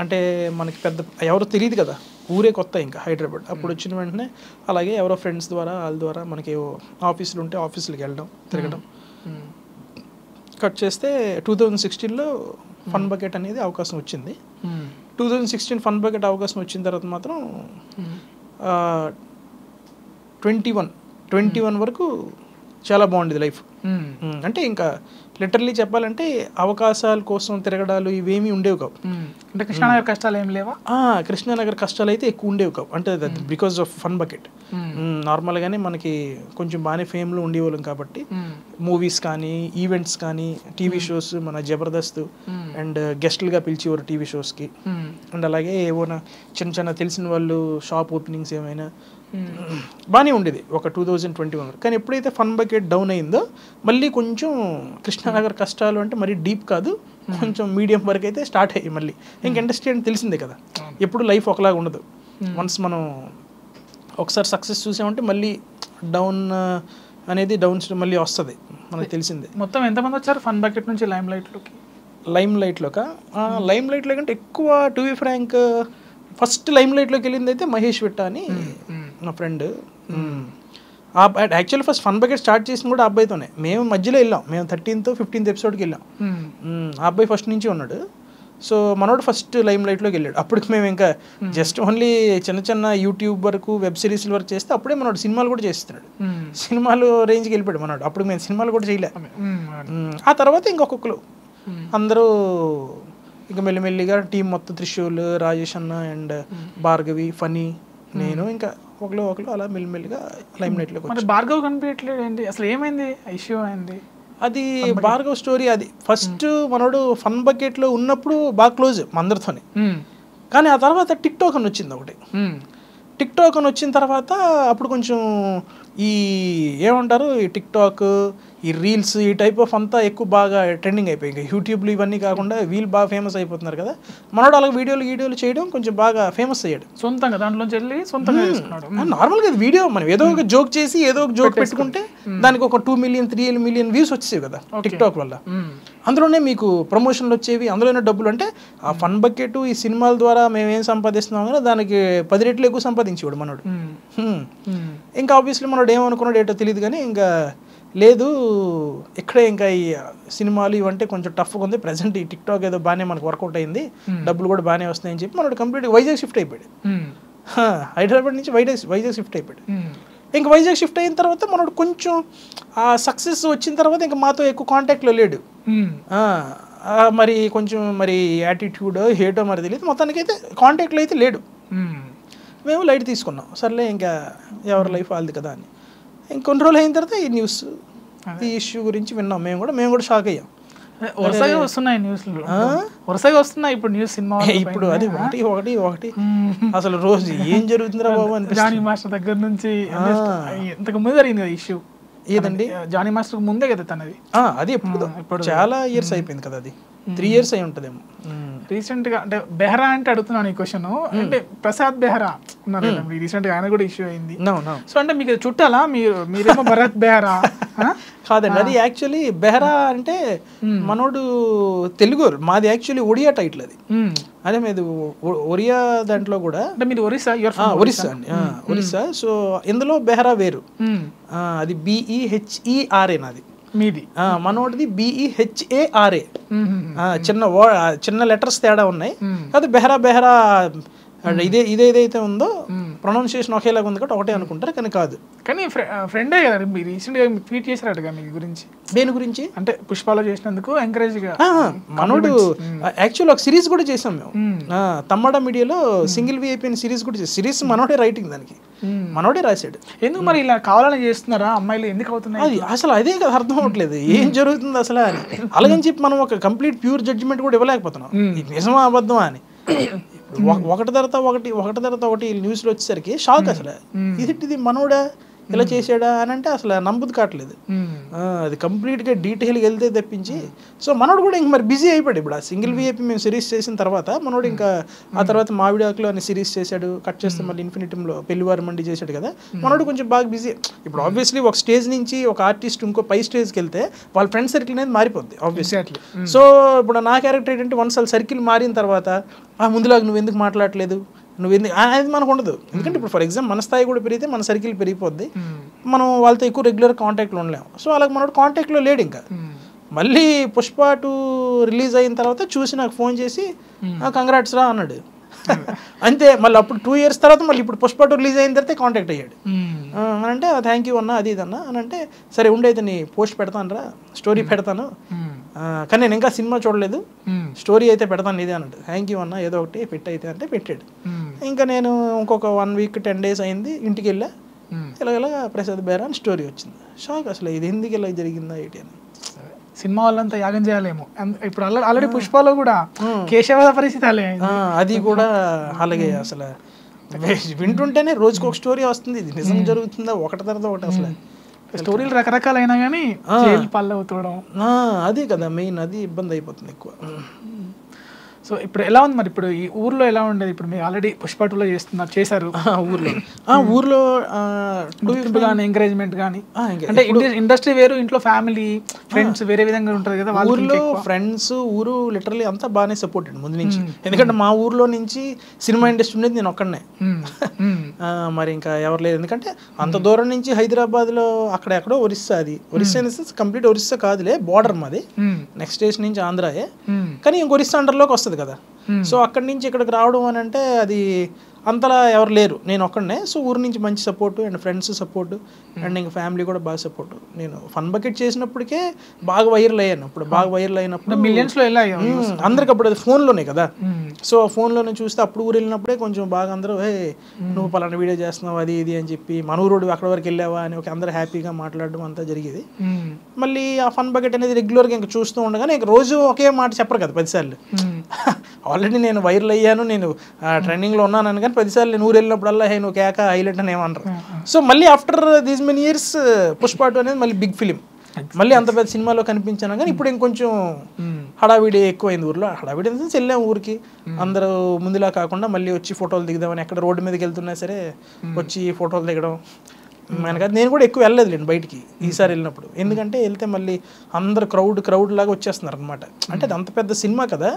అంటే మనకి పెద్ద ఎవరో తెలియదు కదా, ఊరే కొత్త ఇంకా హైదరాబాద్. అప్పుడు వచ్చిన వెంటనే అలాగే ఎవరో ఫ్రెండ్స్ ద్వారా వాళ్ళ ద్వారా మనకి ఆఫీసులు ఉంటే ఆఫీసులకి వెళ్ళడం తిరగడం. కట్ చేస్తే 2016లో ఫన్ బకెట్ అనేది అవకాశం వచ్చింది. 2016 ఫన్ బకెట్ అవకాశం వచ్చిన తర్వాత మాత్రం 21 వరకు చాలా బాగుండేది లైఫ్. అంటే ఇంకా లిటరలీ చెప్పాలంటే అవకాశాల కోసం తిరగడాలు ఇవేమీ ఉండేవి కావు. అంటే కృష్ణానగర్ కష్టాలు ఏం లేవా? కృష్ణానగర్ కష్టాలు అయితే ఎక్కువ ఉండేవి కావు. అంటే బికాస్ ఆఫ్ ఫన్ బకెట్ నార్మల్గానే మనకి కొంచెం బాగానే ఫేమ్లో ఉండేవాళ్ళం కాబట్టి మూవీస్ కానీ ఈవెంట్స్ కానీ టీవీ షోస్ మన జబర్దస్త్ అండ్ గెస్ట్లుగా పిలిచేవారు టీవీ షోస్కి. అండ్ అలాగే ఏమైనా చిన్న తెలిసిన వాళ్ళు షాప్ ఓపెనింగ్స్ ఏమైనా బాగానే ఉండేది ఒక 2021 వరకు. కానీ ఎప్పుడైతే ఫన్ బకెట్ డౌన్ అయిందో మళ్ళీ కొంచెం కృష్ణానగర్ కష్టాలు అంటే మరీ డీప్ కాదు, కొంచెం మీడియం వరకు అయితే స్టార్ట్ అయ్యి మళ్ళీ. ఇంక ఇండస్ట్రీ అంటే తెలిసిందే కదా, ఎప్పుడు లైఫ్ ఒకలాగా ఉండదు. వన్స్ మనం ఒకసారి సక్సెస్ చూసామంటే మళ్ళీ డౌన్ అనేది మళ్ళీ వస్తుంది, మనకు తెలిసిందే. మొత్తం ఎంతమంది వచ్చారు ఫన్ బకెట్ నుంచి లైమ్ లైట్లోకి? లైమ్ లైట్లో కంటే ఎక్కువ to be frank first lime లైట్లోకి వెళ్ళింది అయితే మహేష్ విట్ట అని నా friend. Actually first fun bucket start చేసిన కూడా అబ్బాయితోనే. మేము మధ్యలో వెళ్ళాం, మేము 13th 15th ఎపిసోడ్కి వెళ్ళాం. ఆ అబ్బాయి ఫస్ట్ నుంచి ఉన్నాడు. సో మనోడు ఫస్ట్ లైమ్ లైట్లోకి వెళ్ళాడు. అప్పటికి మేము ఇంకా జస్ట్ ఓన్లీ చిన్న యూట్యూబ్ వరకు వెబ్ సిరీస్ల వరకు చేస్తే అప్పుడే మనోడు సినిమాలు కూడా చేస్తున్నాడు. సినిమాలు రేంజ్కి వెళ్ళిపోయాడు మనోడు. అప్పుడు మేము సినిమాలు కూడా చేయలే. ఆ తర్వాత ఇంకొకరు అందరూ ఇంకా మెల్లిమెల్లిగా టీం మొత్తం త్రిశూల్, రాజేష్ అన్న అండ్ భార్గవి, ఫనీ, నేను ఇంకా ఒకరు అలా మెల్లిమెల్లిగా లైమ్ లైట్లోకి వచ్చాను. భార్గవ్ కనిపించట్లేదు ఏంటి అసలు? ఏమైంది ఇష్యూ అయింది? అది భార్గవ్ స్టోరీ. అది ఫస్ట్ మనోడు ఫన్ బకెట్లో ఉన్నప్పుడు బాగా క్లోజ్ అందరితోనే. కానీ ఆ తర్వాత టిక్ టాక్ అని వచ్చింది ఒకటి. టిక్ టాక్ అని వచ్చిన తర్వాత అప్పుడు కొంచెం ఈ ఏమంటారు ఈ టిక్ టాక్, ఈ రీల్స్, ఈ టైప్ ఆఫ్ అంతా ఎక్కువ బాగా ట్రెండింగ్ అయిపోయి. ఇంకా యూట్యూబ్లో ఇవన్నీ కాకుండా వీళ్ళు బాగా ఫేమస్ అయిపోతున్నారు కదా. మనోడు అలాగే వీడియోలు చేయడం కొంచెం బాగా ఫేమస్ అయ్యాడు. సొంతంగా దాంట్లోంచి వెళ్ళి సొంతంగా చేసుకున్నాడు. నార్మల్గా వీడియో మనం ఏదో ఒక జోక్ చేసి ఏదో ఒక జోక్ పెట్టుకుంటే దానికి ఒక 2 million 3 million వ్యూస్ వచ్చేవి కదా టిక్ టాక్ వల్ల. అందులోనే మీకు ప్రమోషన్లు వచ్చేవి, అందులోనే డబ్బులు. అంటే ఆ ఫన్ బకెట్ ఈ సినిమాల ద్వారా మేమేం సంపాదిస్తున్నాం కదా దానికి 10 రెట్లు ఎక్కువ సంపాదించేవాడు మనోడు. ఇంకా ఆబ్వియస్లీ మనోడు ఏమనుకున్నాడు ఏటో తెలియదు, కానీ ఇంకా లేదు ఇక్కడే ఇంకా ఈ సినిమాలు ఇవంటే కొంచెం టఫ్గా ఉంది. ప్రజెంట్ ఈ టిక్ టాక్ ఏదో బాగానే మనకు వర్కౌట్ అయింది, డబ్బులు కూడా బాగానే వస్తాయని చెప్పి మనోడు కంప్లీట్గా వైజాగ్ షిఫ్ట్ అయిపోయాడు. హైదరాబాద్ నుంచి వైజాగ్ షిఫ్ట్ అయిపోయాడు. ఇంకా వైజాగ్ షిఫ్ట్ అయిన తర్వాత మనోడు కొంచెం ఆ సక్సెస్ వచ్చిన తర్వాత ఇంకా మాతో ఎక్కువ కాంటాక్ట్లో లేడు. మరి కొంచెం మరి యాటిట్యూడ్ హేటో మరి తెలియదు, మొత్తానికైతే కాంటాక్ట్లో అయితే లేడు. మేము లైట్ తీసుకున్నాం, సర్లే ఇంకా ఎవరి లైఫ్ వాళ్ళది కదా అని. ఇంకొన్ని రోజులు అయిన తర్వాత ఈ న్యూస్, ఈ ఇష్యూ గురించి విన్నాం. మేము కూడా షాక్ అయ్యాం. వరుసగా వస్తున్నాయి న్యూస్లు, వరుసగా వస్తున్నాయి ఇప్పుడు న్యూస్. సినిమా ఇప్పుడు అది ఒకటి అసలు రోజు ఏం జరుగుతుందిరా బాబు అని. జానీ మాస్టర్ దగ్గర నుంచి ఇంతకు ముందు జరిగింది కదా ఇష్యూ. ఏదండి? జానీ మాస్టర్ ముందే కదా తనది. అది ఇప్పుడు చాలా ఇయర్స్ అయిపోయింది కదా, అది 3 years అయి ఉంటుందేమో. రీసెంట్ గా అంటే బెహ్రా అంటే అడుగుతున్నాను ఈ క్వశ్చన్. అంటే ప్రసాద్ బెహ్రా ఉన్నారు కదా, రీసెంట్ గా ఆయన కూడా ఇష్యూ అయింది. సో అంటే మీకు చుట్టాలా మీరేమో భరత్ బెహ్రా? కాదండి, అది యాక్చువల్లీ బెహ్రా అంటే మనోడు తెలుగు, మాది యాక్చువల్లీ ఒడియా టైటిల్ అది. అదే మీది ఒరియా దాంట్లో కూడా. అంటే మీరు ఒరిస్సా అండి, ఒరిస్సా. సో ఇందులో బెహ్రా వేరు, అది BEHERA నాది. మీది మనోడిది BEHARA. చిన్న లెటర్స్ తేడా ఉన్నాయి. అది బెహరా బెహరా ఇదేదైతే ఉందో ప్రొనౌన్సియేషన్ ఒకేలాగా ఉంది కాబట్టి ఒకటే అనుకుంటారు, కానీ కాదు. కానీ ఫ్రెండే కదా, మీరు రీసెంట్గా ట్వీట్ చేశారటగా మీ గురించి. దేని గురించి అంటే పుష్పాలో చేసినందుకు ఎంకరేజ్గా. మనోడు యాక్చువల్ ఒక సిరీస్ కూడా చేసాం మేము, తమ్మడ మీడియాలో సింగిల్ VIP అని సిరీస్ కూడా చేసి, సిరీస్ మనోడే రైటింగ్, దానికి మనోడే రాశాడు. ఎందుకు మరి ఇలా కావాలని చేస్తున్నారా అమ్మాయిలు, ఎందుకు అవుతున్నాయి అది అసలు అదే కదా అర్థం అవ్వట్లేదు, ఏం జరుగుతుంది అసలు అని. అలాగని చెప్పి మనం ఒక కంప్లీట్ ప్యూర్ జడ్జిమెంట్ కూడా ఇవ్వలేకపోతున్నాం, ఇది నిజమా అబద్ధమా అని. ఒకటి తర్వాత ఒకటి న్యూస్లో వచ్చేసరికి షాక్ అసలు, ఇది మనోడా ఇలా చేసాడా అని అంటే అసలు నమ్మదు కావట్లేదు. అది కంప్లీట్గా డీటెయిల్గా వెళ్తే తప్పించి. సో మనోడు కూడా ఇంక మరి బిజీ అయిపోయాడు. ఇప్పుడు ఆ సింగిల్ VIP మేము సిరీస్ చేసిన తర్వాత మనోడు ఇంకా ఆ తర్వాత మావిడాకులో అని సిరీస్ చేశాడు, కట్ చేస్తే మళ్ళీ ఇన్ఫినిటీలో పెళ్లివారు మండి చేశాడు కదా. మనోడు కొంచెం బాగా బిజీ. ఇప్పుడు ఆబ్వియస్లీ ఒక స్టేజ్ నుంచి ఒక ఆర్టిస్ట్ ఇంకో పై స్టేజ్కి వెళ్తే వాళ్ళ ఫ్రెండ్ సర్కిల్ అనేది మారిపోద్ది ఆబ్వియస్లీ. సో ఇప్పుడు నా క్యారెక్టర్ ఏంటంటే వన్స్ వాళ్ళ సర్కిల్ మారిన తర్వాత ముందులాగా నువ్వు ఎందుకు మాట్లాడలేదు, అది మనకు ఉండదు. ఎందుకంటే ఇప్పుడు ఫర్ ఎగ్జాంపుల్ మన స్థాయి కూడా పెరిగితే మన సర్కిల్ పెరిగిపోద్ది, మనం వాళ్ళతో ఎక్కువ రెగ్యులర్ కాంటాక్ట్లో ఉండలేము. సో అలాగే మనోడు కాంటాక్ట్లో లేడు. ఇంకా మళ్ళీ పుష్ప 2 రిలీజ్ అయిన తర్వాత చూసి నాకు ఫోన్ చేసి కంగ్రాట్స్ రా అన్నాడు, అంతే. మళ్ళీ అప్పుడు 2 years తర్వాత మళ్ళీ ఇప్పుడు పుష్ప 2 రిలీజ్ అయిన తర్వాత కాంటాక్ట్ అయ్యాడు. అంటే థ్యాంక్ యూ అన్న, అది ఇదన్నా అని అంటే, సరే ఉండైతే నీ పోస్ట్ పెడతాను రా, స్టోరీ పెడతాను, కానీ నేను ఇంకా సినిమా చూడలేదు, స్టోరీ అయితే పెడతాను ఇదే అన్నాడు. థ్యాంక్ యూ అన్న, ఏదో ఒకటి పెట్టయితే అంటే పెట్టాడు. ఇంకా నేను ఇంకొక 1 week 10 days అయింది, ఇంటికి వెళ్ళా, ఇలాగ ప్రసాద్ బెహరా అని స్టోరీ వచ్చింది. షాక్ అసలు, ఇది ఎందుకు ఇలా జరిగిందా ఏంటి అని. సినిమా వాళ్ళంతా యాగం చేయాలేమో. ఇప్పుడు ఆల్రెడీ పుష్పలో కూడా కేశవ పరిస్థితి అలే, అది కూడా అలాగే. అసలు వింటుంటేనే రోజుకి ఒక స్టోరీ వస్తుంది, ఇది నిజం జరుగుతుందా ఒకటి తర్వాత ఒకటి. అసలు స్టోరీలు రకరకాలైనా కానీ జైలు పాలు అవుతడం, అదే కదా మెయిన్, అది ఇబ్బంది అయిపోతుంది ఎక్కువ. సో ఇప్పుడు ఎలా ఉంది మరి, ఇప్పుడు ఈ ఊర్లో ఎలా ఉండేది? ఇప్పుడు మీరు ఆల్రెడీ పుష్ప 2లో చేశారు ఊర్లో కానీ ఎంకరేజ్మెంట్ కానీ, అంటే ఇండస్ట్రీ వేరు, ఇంట్లో ఫ్యామిలీ ఫ్రెండ్స్ వేరే విధంగా ఉంటుంది కదా. ఊర్లో ఫ్రెండ్స్ ఊరు లిటరలీ అంతా బాగానే సపోర్టెడ్ ముందు నుంచి. ఎందుకంటే మా ఊర్లో నుంచి సినిమా ఇండస్ట్రీ ఉండేది నేను ఒక్కడనే, మరి ఇంకా ఎవరు లేదు. ఎందుకంటే అంత దూరం నుంచి హైదరాబాద్లో అక్కడెక్కడో ఒరిస్సా, అది Orissa in the sense complete Orissa కాదులే, బార్డర్ మాది, నెక్స్ట్ స్టేషన్ నుంచి ఆంధ్రాయే, కానీ ఇంక ఒరిస్సా అండర్లోకి వస్తుంది కదా. సో అక్కడి నుంచి ఇక్కడికి రావడం అని అంటే అది అంతలా ఎవరు లేరు, నేను ఒక్కడనే. సో ఊరు నుంచి మంచి support and friends support and ఇంకా ఫ్యామిలీ కూడా బాగా సపోర్టు. నేను ఫన్ బకెట్ చేసినప్పటికే బాగా వైరల్ అయ్యాను. ఇప్పుడు బాగా వైరల్ అయినప్పుడు మిలియన్స్లో వెళ్ళాయి అందరికి. అప్పుడు అది ఫోన్లోనే కదా, సో ఫోన్లోనే చూస్తే అప్పుడు ఊరు వెళ్ళినప్పుడే కొంచెం బాగా అందరూ నువ్వు పలానా వీడియో చేస్తున్నావు అది ఇది అని చెప్పి, మన ఊరోడు అక్కడ వరకు వెళ్ళావా అని ఒక అందరూ హ్యాపీగా మాట్లాడడం అంతా జరిగేది. మళ్ళీ ఆ ఫన్ బకెట్ అనేది రెగ్యులర్గా ఇంకా చూస్తూ ఉండగానే ఇంక రోజు ఒకే మాట చెప్పరు కదా 10 సార్లు. ఆల్రెడీ నేను వైరల్ అయ్యాను, నేను ట్రెండింగ్లో ఉన్నాను కానీ 10 సార్లు నేను ఊరు వెళ్ళినప్పుడల్లా నువ్వు కేక హైలైట్ అని ఏమన్నారు. సో మళ్ళీ after these many years Pushpa 2 అనేది మళ్ళీ బిగ్ ఫిలిం, మళ్ళీ అంత పెద్ద సినిమాలో కనిపించాను. కానీ ఇప్పుడు ఇంకొంచెం హడావిడి ఎక్కువైంది ఊర్లో. హడావిడి అంటే వెళ్ళాము ఊరికి, అందరూ ముందులా కాకుండా మళ్ళీ వచ్చి ఫోటోలు దిగుదామని, ఎక్కడ రోడ్డు మీదకి వెళ్తున్నా సరే వచ్చి ఫోటోలు దిగడం. నేను కూడా ఎక్కువ వెళ్ళలేదులేండి బయటికి ఈసారి వెళ్ళినప్పుడు, ఎందుకంటే వెళ్తే మళ్ళీ అందరు క్రౌడ్ లాగా వచ్చేస్తున్నారు అనమాట. అంటే అది అంత పెద్ద సినిమా కదా,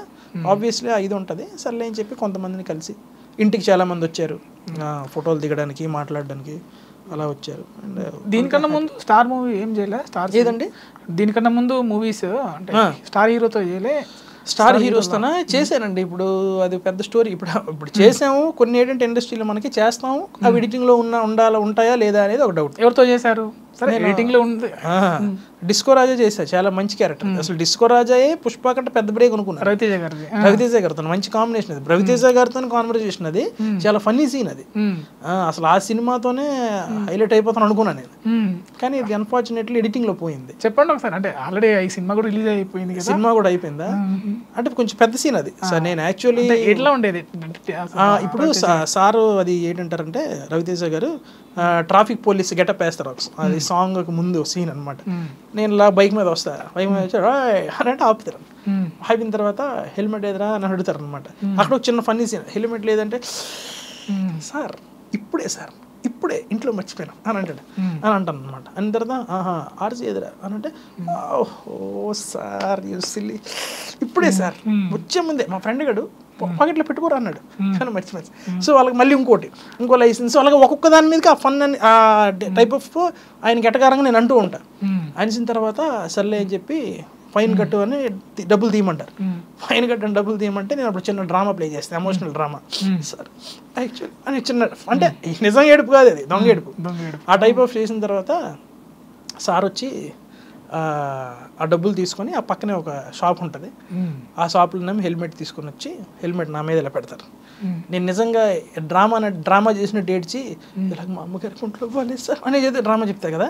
ఆబ్వియస్లీ ఇది ఉంటుంది. సర్లే అని చెప్పి కొంతమందిని కలిసి, ఇంటికి చాలామంది వచ్చారు ఫోటోలు దిగడానికి మాట్లాడడానికి అలా వచ్చారు. అండ్ దీనికన్నా ముందు స్టార్ మూవీ ఏం చేయలే? స్టార్ ఏదండి? దీనికన్నా ముందు మూవీస్ అంటే స్టార్ హీరోతో చేయలే? స్టార్ హీరోస్తోనే చేశానండి. ఇప్పుడు అది పెద్ద స్టోరీ. ఇప్పుడు చేసాము కొన్ని ఏంటంటే ఇండస్ట్రీలో మనకి చేస్తాము, అవి ఎడిటింగ్లో ఉంటాయా లేదా అనేది ఒక డౌట్. ఎవరితో చేశారు? సరే ఎడిటింగ్లో ఉంది. డిస్కో రాజా చేశా, చాలా మంచి క్యారెక్టర్. అసలు డిస్కో రాజాయే పుష్ప కంటే పెద్ద బ్రేక్ అనుకున్నాను. రవితేజ గారితో మంచి కాంబినేషన్ అది, రవితేజ గారితో కాన్వర్జేషన్ అది చాలా ఫన్నీ సీన్ అది. అసలు ఆ సినిమాతోనే హైలైట్ అయిపోతాను అనుకున్నాను నేను, కానీ ఇది అన్ఫార్చునేట్లీ ఎడిటింగ్ లో పోయింది. చెప్పండి ఒకసారి. అంటే ఆల్రెడీ ఈ సినిమా కూడా రిలీజ్ అయిపోయింది కదా? సినిమా కూడా అయిపోయిందా? అంటే కొంచెం పెద్ద సీన్ అది. సార్ నేను యాక్చువల్లీ ఎట్లా ఉండేది ఇప్పుడు సారు అది ఏంటంటారంటే రవితేజ గారు ట్రాఫిక్ పోలీస్ గెటప్ వేస్తారు, అది సాంగ్ ముందు సీన్ అనమాట. నేను ఇలా బైక్ మీద వస్తా, బైక్ మీద వచ్చాడు అని అంటే ఆపుతారు. ఆపిన తర్వాత హెల్మెట్ ఏదరా అని అడుగుతారు అనమాట. అక్కడ ఒక చిన్న ఫన్నీ సీన్, హెల్మెట్ లేదంటే సార్ ఇప్పుడే ఇప్పుడే ఇంట్లో మర్చిపోయాను అని అంటాడు అని అంటాను అనమాట. అని తర్వాత ఆర్సీ ఎదురా అని అంటే ఓహో సార్ సిల్లీ ఇప్పుడే సార్ వచ్చే ముందే మా ఫ్రెండ్ గడు పాకెట్లో పెట్టుకోరు అన్నాడు కానీ మర్చిపోయింది. సో వాళ్ళకి మళ్ళీ ఇంకో లైసెన్స్ అలాగే ఒక్కొక్క దాని మీదకి ఆ ఫన్ అని ఆ టైప్ ఆఫ్ ఆయనకి ఎటకారంగా నేను అంటూ ఉంటాను. అనిసిన తర్వాత సర్లే అని చెప్పి ఫైన్ కట్టు అని డబ్బులు తీయమంటారు. ఫైన్ కట్టు అని డబ్బులు తీయమంటే నేను అప్పుడు చిన్న డ్రామా ప్లే చేస్తాను, ఎమోషనల్ డ్రామా సార్ యాక్చువల్లీ అని చిన్న అంటే నిజంగా ఏడుపు కాదు అది దొంగ ఏడుపు. ఆ టైప్ ఆఫ్ చేసిన తర్వాత సార్ వచ్చి ఆ డబ్బులు తీసుకొని ఆ పక్కనే ఒక షాప్ ఉంటుంది, ఆ షాప్లోనేమో హెల్మెట్ తీసుకొని వచ్చి హెల్మెట్ నా మీద ఇలా పెడతారు. నేను నిజంగా డ్రామా చేసిన డేట్చి ఇలాగ మా అమ్మగారికి ఒంట్లో బాగాలేదు సార్ అనేది డ్రామా చెప్తా కదా,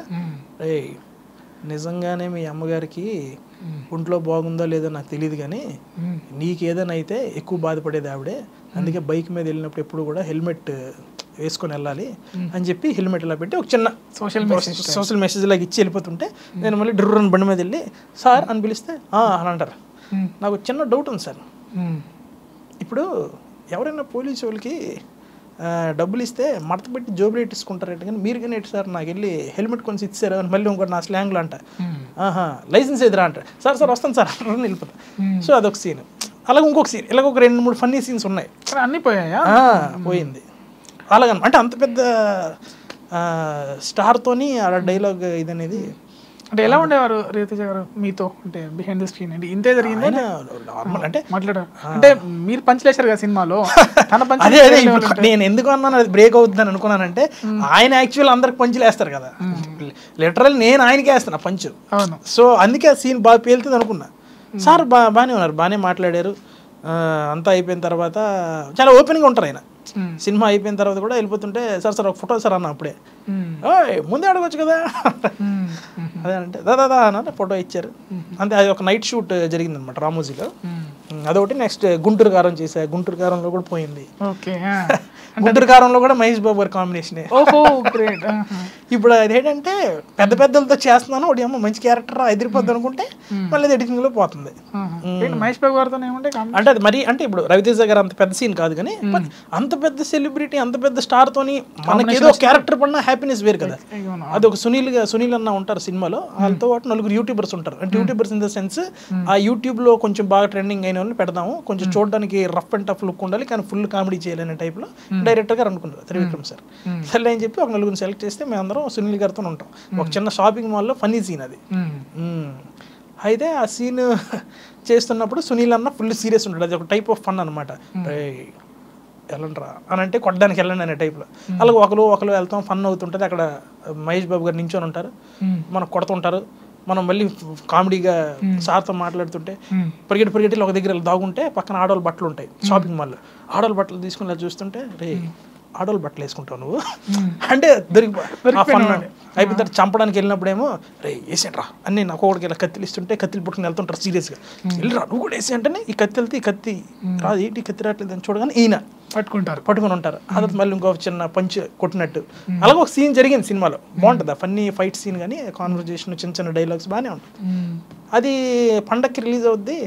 నిజంగానే మీ అమ్మగారికి ఒంట్లో బాగుందో లేదో నాకు తెలియదు కానీ నీకేదైనా అయితే ఎక్కువ బాధపడేది ఆవిడే, అందుకే బైక్ మీద వెళ్ళినప్పుడు ఎప్పుడు కూడా హెల్మెట్ వేసుకొని వెళ్ళాలి అని చెప్పి హెల్మెట్ ఇలా పెట్టి ఒక చిన్న సోషల్ మెసేజ్ లాగా ఇచ్చి వెళ్ళిపోతుంటే నేను మళ్ళీ డ్రన్ బండి మీద వెళ్ళి సార్ అని పిలిస్తే అని అంటారు. నాకు చిన్న డౌట్ ఉంది సార్, ఇప్పుడు ఎవరైనా పోలీసు వాళ్ళకి డబ్బులు ఇస్తే మడత పెట్టి జోబులు ఇట్టుకుంటారట కానీ మీరు కానీ ఏంటి సార్ నాకు వెళ్ళి హెల్మెట్ కొనిసి ఇచ్చారు అని మళ్ళీ ఇంకోటి నా స్లాంగ్లో అంట లైసెన్స్ ఎదురా అంట సార్ వస్తాను సార్ అని వెళ్ళిపోతా. సో అదొక సీన్. అలాగే ఇంకొక సీన్ ఇలాగ ఒక 2-3 ఫన్నీ సీన్స్ ఉన్నాయి. అన్నీ పోయాయా? పోయింది అలాగని అంటే అంత పెద్ద స్టార్తోని ఆ డైలాగ్ ఇదనేది. అంటే ఎలా ఉండేవారు రవితేజ గారు మీతో అంటే బిహైండ్ ద స్క్రీన్? అంటే ఇంతే జరిగింది నార్మల్ అంటే మాట్లాడారు అంటే మీరు పంచలేశారు కదా సినిమాలో తన పంచ్. అదే నేను ఎందుకు అన్నాను అది బ్రేక్ అవుతుందని అనుకున్నానంటే ఆయన యాక్చువల్ అందరికి పంచులు వేస్తారు కదా, లిటరల్ నేను ఆయనకి వేస్తాను పంచు. సో అందుకే ఆ సీన్ బాగా పేలుతుంది అనుకున్నా. సార్ బాగానే ఉన్నారు, బాగానే మాట్లాడారు. అంతా అయిపోయిన తర్వాత చాలా ఓపెన్గా ఉంటారు ఆయన. సినిమా అయిపోయిన తర్వాత కూడా వెళ్ళిపోతుంటే సార్ ఒక ఫోటో సార్ అన్న అప్పుడే ముందే అడగచ్చు కదా అదే అంటే దాదా అన్న ఫోటో ఇచ్చారు అంతే. అది ఒక నైట్ షూట్ జరిగింది అనమాట రామోజీలో, అదొకటి. నెక్స్ట్ గుంటూరు కారం చేశా, గుంటూరు కారంలో కూడా పోయింది. గుంటూరు కారంలో కూడా మహేష్ బాబు గారి కాంబినేషన్. ఇప్పుడు అదేంటంటే పెద్దలతో చేస్తున్నాను ఒకటి ఏమో మంచి క్యారెక్టర్ ఎదిరిపోద్ది అనుకుంటే మళ్ళీ ఎడిటింగ్ లో పోతుంది. మహేష్ బాబు గారితో అంటే అది మరి అంటే ఇప్పుడు రవితేజ గారు అంత పెద్ద సీన్ కాదు కానీ అంత పెద్ద సెలబ్రిటీ అంత పెద్ద స్టార్ తోని మనకి ఏదో క్యారెక్టర్ పడిన హ్యాపీనెస్ వేరు కదా. అది ఒక సునీల్ అన్న ఉంటారు సినిమాలో, వాళ్ళతో పాటు 4 యూట్యూబర్స్ ఉంటారు. అంటే యూట్యూబర్స్ ఇన్ ద సెన్స్ ఆ యూట్యూబ్ లో కొంచెం బాగా ట్రెండింగ్ అయిన వాళ్ళని పెడదాము, కొంచెం చూడడానికి రఫ్ అండ్ టఫ్ లుక్ ఉండాలి కానీ ఫుల్ కామెడీ చేయాలనే టైప్ లో డైరెక్టర్ గారు అనుకున్నారు త్రివిక్రమ్ సార్. సరే అని చెప్పి ఒక 4 సెలెక్ట్ చేస్తే మేమందరం సునీల్ గారితో ఉంటాం. ఒక చిన్న షాపింగ్ మాల్లో ఫన్నీ సీన్ అది. అయితే ఆ సీన్ చేస్తున్నప్పుడు సునీల్ అన్న ఫుల్ సీరియస్ ఉంటాడు, అది ఒక టైప్ ఆఫ్ ఫన్ అనమాట. వెళ్ళండిరా అని అంటే కొట్టడానికి వెళ్ళండి అనే టైప్లో. అలాగే ఒకరు వెళ్తాం, ఫన్ అవుతుంటుంది. అక్కడ మహేష్ బాబు గారు నించొని ఉంటారు, మనకు కొడుతుంటారు. మనం మళ్ళీ కామెడీగా సార్తో మాట్లాడుతుంటే పరిగెట్టి ఒక దగ్గర దాగుంటే పక్కన ఆడవాళ్ళ బట్టలు ఉంటాయి షాపింగ్ మాల్లో. ఆడవాళ్ళ బట్టలు తీసుకుని చూస్తుంటే రే ఆడవాళ్ళ బట్టలు వేసుకుంటావు నువ్వు అంటే అయిపోయిన తర్వాత చంపడానికి వెళ్ళినప్పుడేమో రే వేసేంట్రా అని నేను ఒక్కొక్కడికి ఇలా కత్తిలు ఇస్తుంటే కత్తిలు పుట్టుకుని వెళ్తుంటారు సీరియస్గా. వెళ్ళిరా నువ్వు కూడా వేసే అంటేనే ఈ కత్తి వెళ్తే ఈ కత్తి రాదు ఏంటి కత్తి రావట్లేదు అని చూడగానే ఈయన పట్టుకుని ఉంటారు. అదే మళ్ళీ ఇంకో చిన్న పంచ్ కొట్టినట్టు అలాగే ఒక సీన్ జరిగింది సినిమాలో. బాగుంటుంది ఆ ఫన్నీ ఫైట్ సీన్ కానీ కాన్వర్జేషన్ చిన్న డైలాగ్స్ బాగానే ఉంటుంది. అది పండక్కి రిలీజ్ అవుద్ది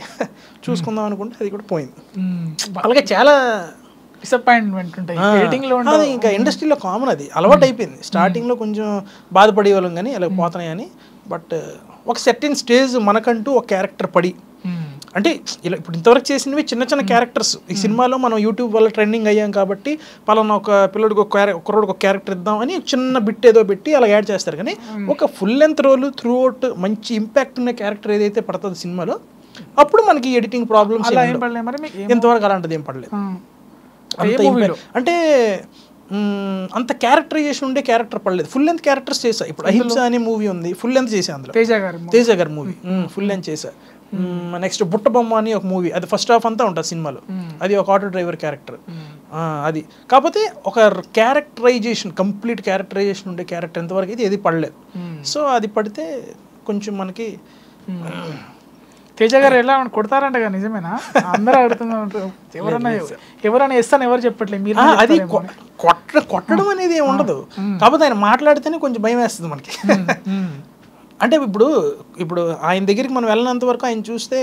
చూసుకుందాం అనుకుంటే అది కూడా పోయింది. అలాగే చాలా డిసప్పాయింట్మెంట్ ఉంటాయి ఇంకా ఇండస్ట్రీలో కామన్, అది అలవాటు అయిపోయింది. స్టార్టింగ్లో కొంచెం బాధపడేవాళ్ళం కానీ ఇలా పోతున్నాయని. బట్ ఒక సెర్టైన్ స్టేజ్ మనకంటూ ఒక క్యారెక్టర్ పడి అంటే ఇలా ఇప్పుడు ఇంతవరకు చేసినవి చిన్న క్యారెక్టర్స్. ఈ సినిమాలో మనం యూట్యూబ్ వల్ల ట్రెండింగ్ అయ్యాం కాబట్టి పలానా ఒక పిల్లడికి ఒక క్యారెక్టర్ ఇద్దాం అని చిన్న బిట్ ఏదో పెట్టి అలా యాడ్ చేస్తారు. కానీ ఒక full length role throughout మంచి ఇంపాక్ట్ ఉన్న క్యారెక్టర్ ఏదైతే పడుతుంది సినిమాలో అప్పుడు మనకి ఎడిటింగ్ ప్రాబ్లమ్స్ ఇంతవరకు అలాంటిది ఏం పడలేదు. అంటే అంత క్యారెక్టరైజేషన్ ఉండే క్యారెక్టర్ పడలేదు. ఫుల్ లెంత్ క్యారెక్టర్స్ చేసా. ఇప్పుడు అహింస అనే మూవీ ఉంది, ఫుల్ లెంత్ చేసా. అందులో తేజ గారి మూవీ ఫుల్ లెంత్ చేసా. నెక్స్ట్ బుట్ట బొమ్మ అని ఒక మూవీ, అది ఫస్ట్ హాఫ్ అంతా ఉంటుంది సినిమాలో. అది ఒక ఆటో డ్రైవర్ క్యారెక్టర్. అది కాకపోతే ఒక క్యారెక్టరైజేషన్ కంప్లీట్ క్యారెక్టరైజేషన్ ఉండే క్యారెక్టర్ ఎంతవరకు అయితే ఏది పడలేదు. సో అది పడితే కొంచెం మనకి తేజ గారు ఎలా కొడతారంట కదా, నిజమేనా? అందరూ అడుగుతున్నారు, ఎవరైనా ఇస్తాను ఎవరు చెప్పట్లేదు మీరు. అది కొట్టడం అనేది ఏమి ఉండదు, కాకపోతే ఆయన మాట్లాడితేనే కొంచెం భయం వేస్తుంది మనకి. అంటే ఇప్పుడు ఆయన దగ్గరికి మనం వెళ్ళినంత వరకు ఆయన చూస్తే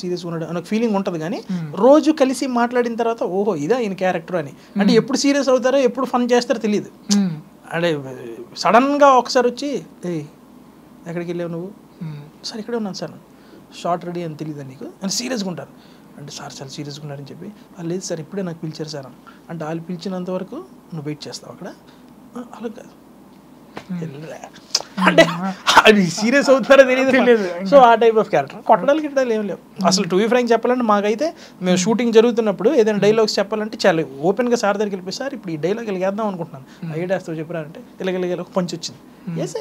సీరియస్ ఉన్నాడు అనే ఫీలింగ్ ఉంటుంది. కానీ రోజు కలిసి మాట్లాడిన తర్వాత ఓహో ఇదా ఈయన క్యారెక్టర్ అని, అంటే ఎప్పుడు సీరియస్ అవుతారో ఎప్పుడు ఫన్ చేస్తారో తెలియదు. అంటే సడన్గా ఒకసారి వచ్చి ఏయ్ ఎక్కడికి వెళ్ళావు నువ్వు, సార్ ఇక్కడే ఉన్నాను సార్, షార్ట్ రెడీ అని తెలియదా నీకు అని సీరియస్గా ఉంటారు. అంటే సార్ చాలా సీరియస్గా ఉన్నారని చెప్పి, లేదు సార్ ఇప్పుడే నాకు పిలిచారు సార్ అంటే వాళ్ళు పిలిచినంత వరకు నువ్వు వెయిట్ చేస్తావు అక్కడ, అలా కాదు అంటే అది సీరియస్ అవుతారో తెలియదు. సో ఆ టైప్ ఆఫ్ క్యారెక్టర్ కొట్టడాలు గిట్టడాలు ఏం లేవు అసలు. టు బి ఫ్రాంక్ చెప్పాలంటే మాకైతే మేము షూటింగ్ జరుగుతున్నప్పుడు ఏదైనా డైలాగ్స్ చెప్పాలంటే చాలా ఓపెన్గా సార్ దగ్గరికి వెళ్ళిపోయి సార్ ఇప్పుడు ఈ డైలాగ్ వెళ్ళేద్దాం అనుకుంటున్నాను, ఐడియాస్తో చెప్పారంటే ఇలాగ ఒక పంచ్ వచ్చింది, ఎస్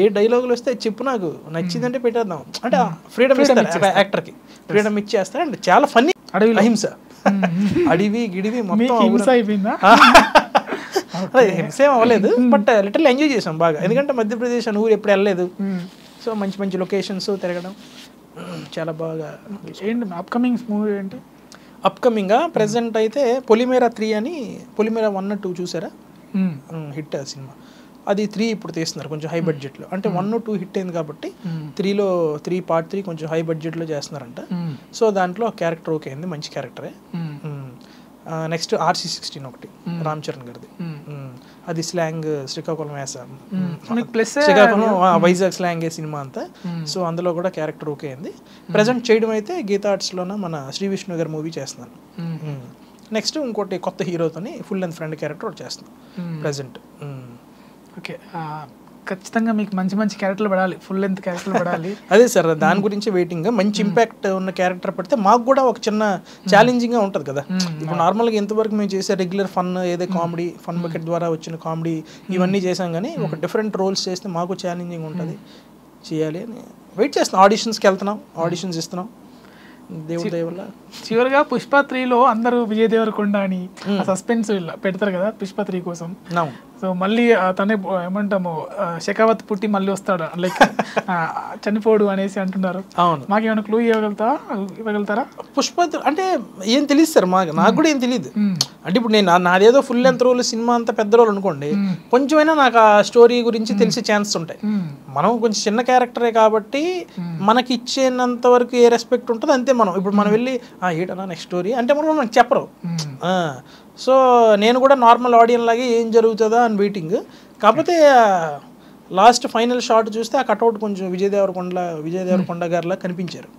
ఏ డైలాగులు వస్తే చెప్పు నాకు నచ్చిందంటే పెట్టేద్దాం అంటే ఫ్రీడమ్ ఇస్తారు యాక్టర్కి, ఫ్రీడమ్ ఇచ్చేస్తారు. అండ్ చాలా ఫన్నీ అహింస అడివి గిడివి మొత్తం హింసేం అవ్వలేదు బట్ లిటరల్ ఎంజాయ్ చేసాం బాగా, ఎందుకంటే మధ్యప్రదేశ్ అని ఊరు ఎప్పుడు వెళ్ళలేదు. సో మంచి మంచి లొకేషన్స్ తిరగడం చాలా బాగా. ఏంటి అప్కమింగ్ మూవీ ఏంటి? అప్కమింగ్గా ప్రెసెంట్ అయితే పొలిమేరా 3 అని, పొలిమేరా 1, 2 చూసారా, హిట్ సినిమా, అది 3 ఇప్పుడు తీస్తున్నారు కొంచెం హై బడ్జెట్లో. అంటే 1, 2 హిట్ అయింది కాబట్టి 3 పార్ట్ 3 కొంచెం హై బడ్జెట్లో చేస్తున్నారంట. సో దాంట్లో క్యారెక్టర్ ఓకే అయింది, మంచి క్యారెక్టరే. నెక్స్ట్ RC16 ఒకటి రామ్ చరణ్ గారిది, అది స్లాంగ్ శ్రీకాకుళం వేసా, శ్రీకాకుళం వైజాగ్ స్లాంగ్ సినిమా అంతా. సో అందులో కూడా క్యారెక్టర్ ఓకే అయింది. ప్రజెంట్ చేయడం అయితే గీతా ఆర్ట్స్లోన మన శ్రీ విష్ణు గారి మూవీ చేస్తున్నాను. నెక్స్ట్ ఇంకోటి కొత్త హీరోతోని ఫుల్ లెంత్ ఫ్రెండ్ క్యారెక్టర్ ఒకటి చేస్తున్నాను ప్రజెంట్. ఓకే, ఖచ్చితంగా మీకు మంచి మంచి క్యారెక్టర్లు పడాలి, ఫుల్ లెంత్ క్యారెక్టర్లు పడాలి. అదే సార్ దాని గురించి వెయిటింగ్. మంచి ఇంపాక్ట్ ఉన్న క్యారెక్టర్ పడితే మాకు కూడా ఒక చిన్న ఛాలెంజింగ్గా ఉంటుంది కదా. ఇప్పుడు నార్మల్గా ఎంతవరకు మేము చేసే రెగ్యులర్ ఫన్ ఏదో కామెడీ ఫన్ బకెట్ ద్వారా వచ్చిన కామెడీ ఇవన్నీ చేసాం, కానీ ఒక డిఫరెంట్ రోల్స్ చేస్తే మాకు ఛాలెంజింగ్ ఉంటుంది, చేయాలి అని వెయిట్ చేస్తున్నాం. ఆడిషన్స్కి వెళ్తున్నాం, ఆడిషన్స్ ఇస్తున్నాం దేవుడి దయ వల్ల. చివరిగా పుష్ప 3లో అందరూ విజయ్ దేవరకొండ అని సస్పెన్స్ పెడతారు కదా పుష్ప 3 కోసం. సో మళ్ళీ తనే ఏమంటాము షెకావత్ పుట్టి మళ్ళీ వస్తాడు, లైక్ చనిపోడు అనేసి అంటున్నారు. మాకేమైనా క్లూ ఇవ్వగలుగుతారా? పుష్ప అంటే ఏం తెలియదు సార్ నాకు కూడా ఏం తెలియదు. అంటే ఇప్పుడు నేను నాదేదో ఫుల్ లెంత్ రోల్ సినిమా అంత పెద్ద రోల్ అనుకోండి, కొంచెమైనా నాకు ఆ స్టోరీ గురించి తెలిసే ఛాన్సెస్ ఉంటాయి. మనం కొంచెం చిన్న క్యారెక్టరే కాబట్టి మనకి ఇచ్చేంత వరకు ఏ రెస్పెక్ట్ ఉంటుందో అంతే. మనం ఇప్పుడు మనం వెళ్ళి ఏటన్నా నెక్స్ట్ స్టోరీ అంటే మనకు చెప్పరు. సో నేను కూడా నార్మల్ ఆడియన్స్ లాగే ఏం జరుగుతుందా అని వెయిటింగ్. కాకపోతే లాస్ట్ ఫైనల్ షాట్ చూస్తే ఆ కట్అవుట్ కొంచెం విజయ్ దేవరకొండ గారిలా కనిపించారు.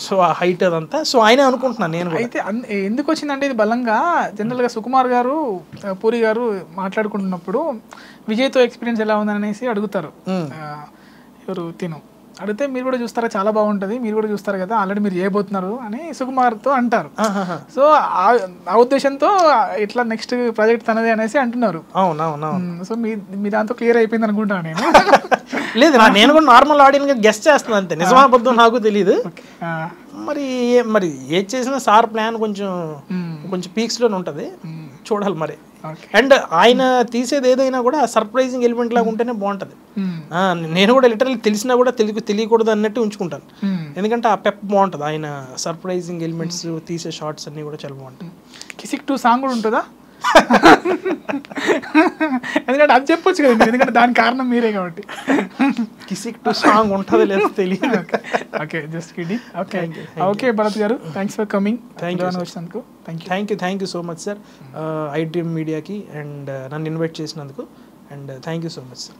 సో ఆ హైట్ అదంతా సో ఆయనే అనుకుంటున్నాను నేను. అయితే ఎందుకు వచ్చిందంటే ఇది బలంగా జనరల్గా సుకుమార్ గారు పూరి గారు మాట్లాడుకుంటున్నప్పుడు విజయ్తో ఎక్స్పీరియన్స్ ఎలా ఉందని అనేసి అడుగుతారు. ఎవరు అడిగితే మీరు కూడా చూస్తారా, చాలా బాగుంటుంది, మీరు కూడా చూస్తారు కదా, ఆల్రెడీ మీరు చేయబోతున్నారు అని సుకుమార్తో అంటారు. సో ఆ ఉద్దేశంతో ఇట్లా నెక్స్ట్ ప్రాజెక్ట్ తనదే అనేసి అంటున్నారు. సో మీ దాంతో క్లియర్ అయిపోయింది అనుకుంటా నేను. లేదు నేను కూడా నార్మల్ ఆడియన్స్ గెస్ట్ చేస్తున్నాను అంతే, నిజమా అబద్ధం నాకు తెలియదు. మరి ఏది చేసినా సార్ ప్లాన్ కొంచెం పీక్స్లోనే ఉంటుంది, చూడాలి మరి. అండ్ ఆయన తీసేది ఏదైనా కూడా సర్ప్రైజింగ్ ఎలిమెంట్ లాగా ఉంటేనే బాగుంటుంది. నేను కూడా లిటరల్లీ తెలిసినా కూడా తెలియకూడదు అన్నట్టు ఉంచుకుంటాను, ఎందుకంటే ఆ పెప్ బాగుంటుంది. ఆయన సర్ప్రైజింగ్ ఎలిమెంట్స్ తీసే షార్ట్స్ అన్ని కూడా చాలా బాగుంటాయి. కిసిక్ 2 సాంగ్ కూడా ఉంటుందా? ఎందుకంటే అది చెప్పొచ్చు కదా, ఎందుకంటే దానికి కారణం మీరే కాబట్టి. కిసిక్ 2 సాంగ్ ఉంటుందో లేదో తెలియదు. Okay, just kidding. Okay Bharat garu, thanks for coming. Thank you so much sir I dream మీడియాకి అండ్ నన్ను ఇన్వైట్ చేసినందుకు. And thank you so much sir.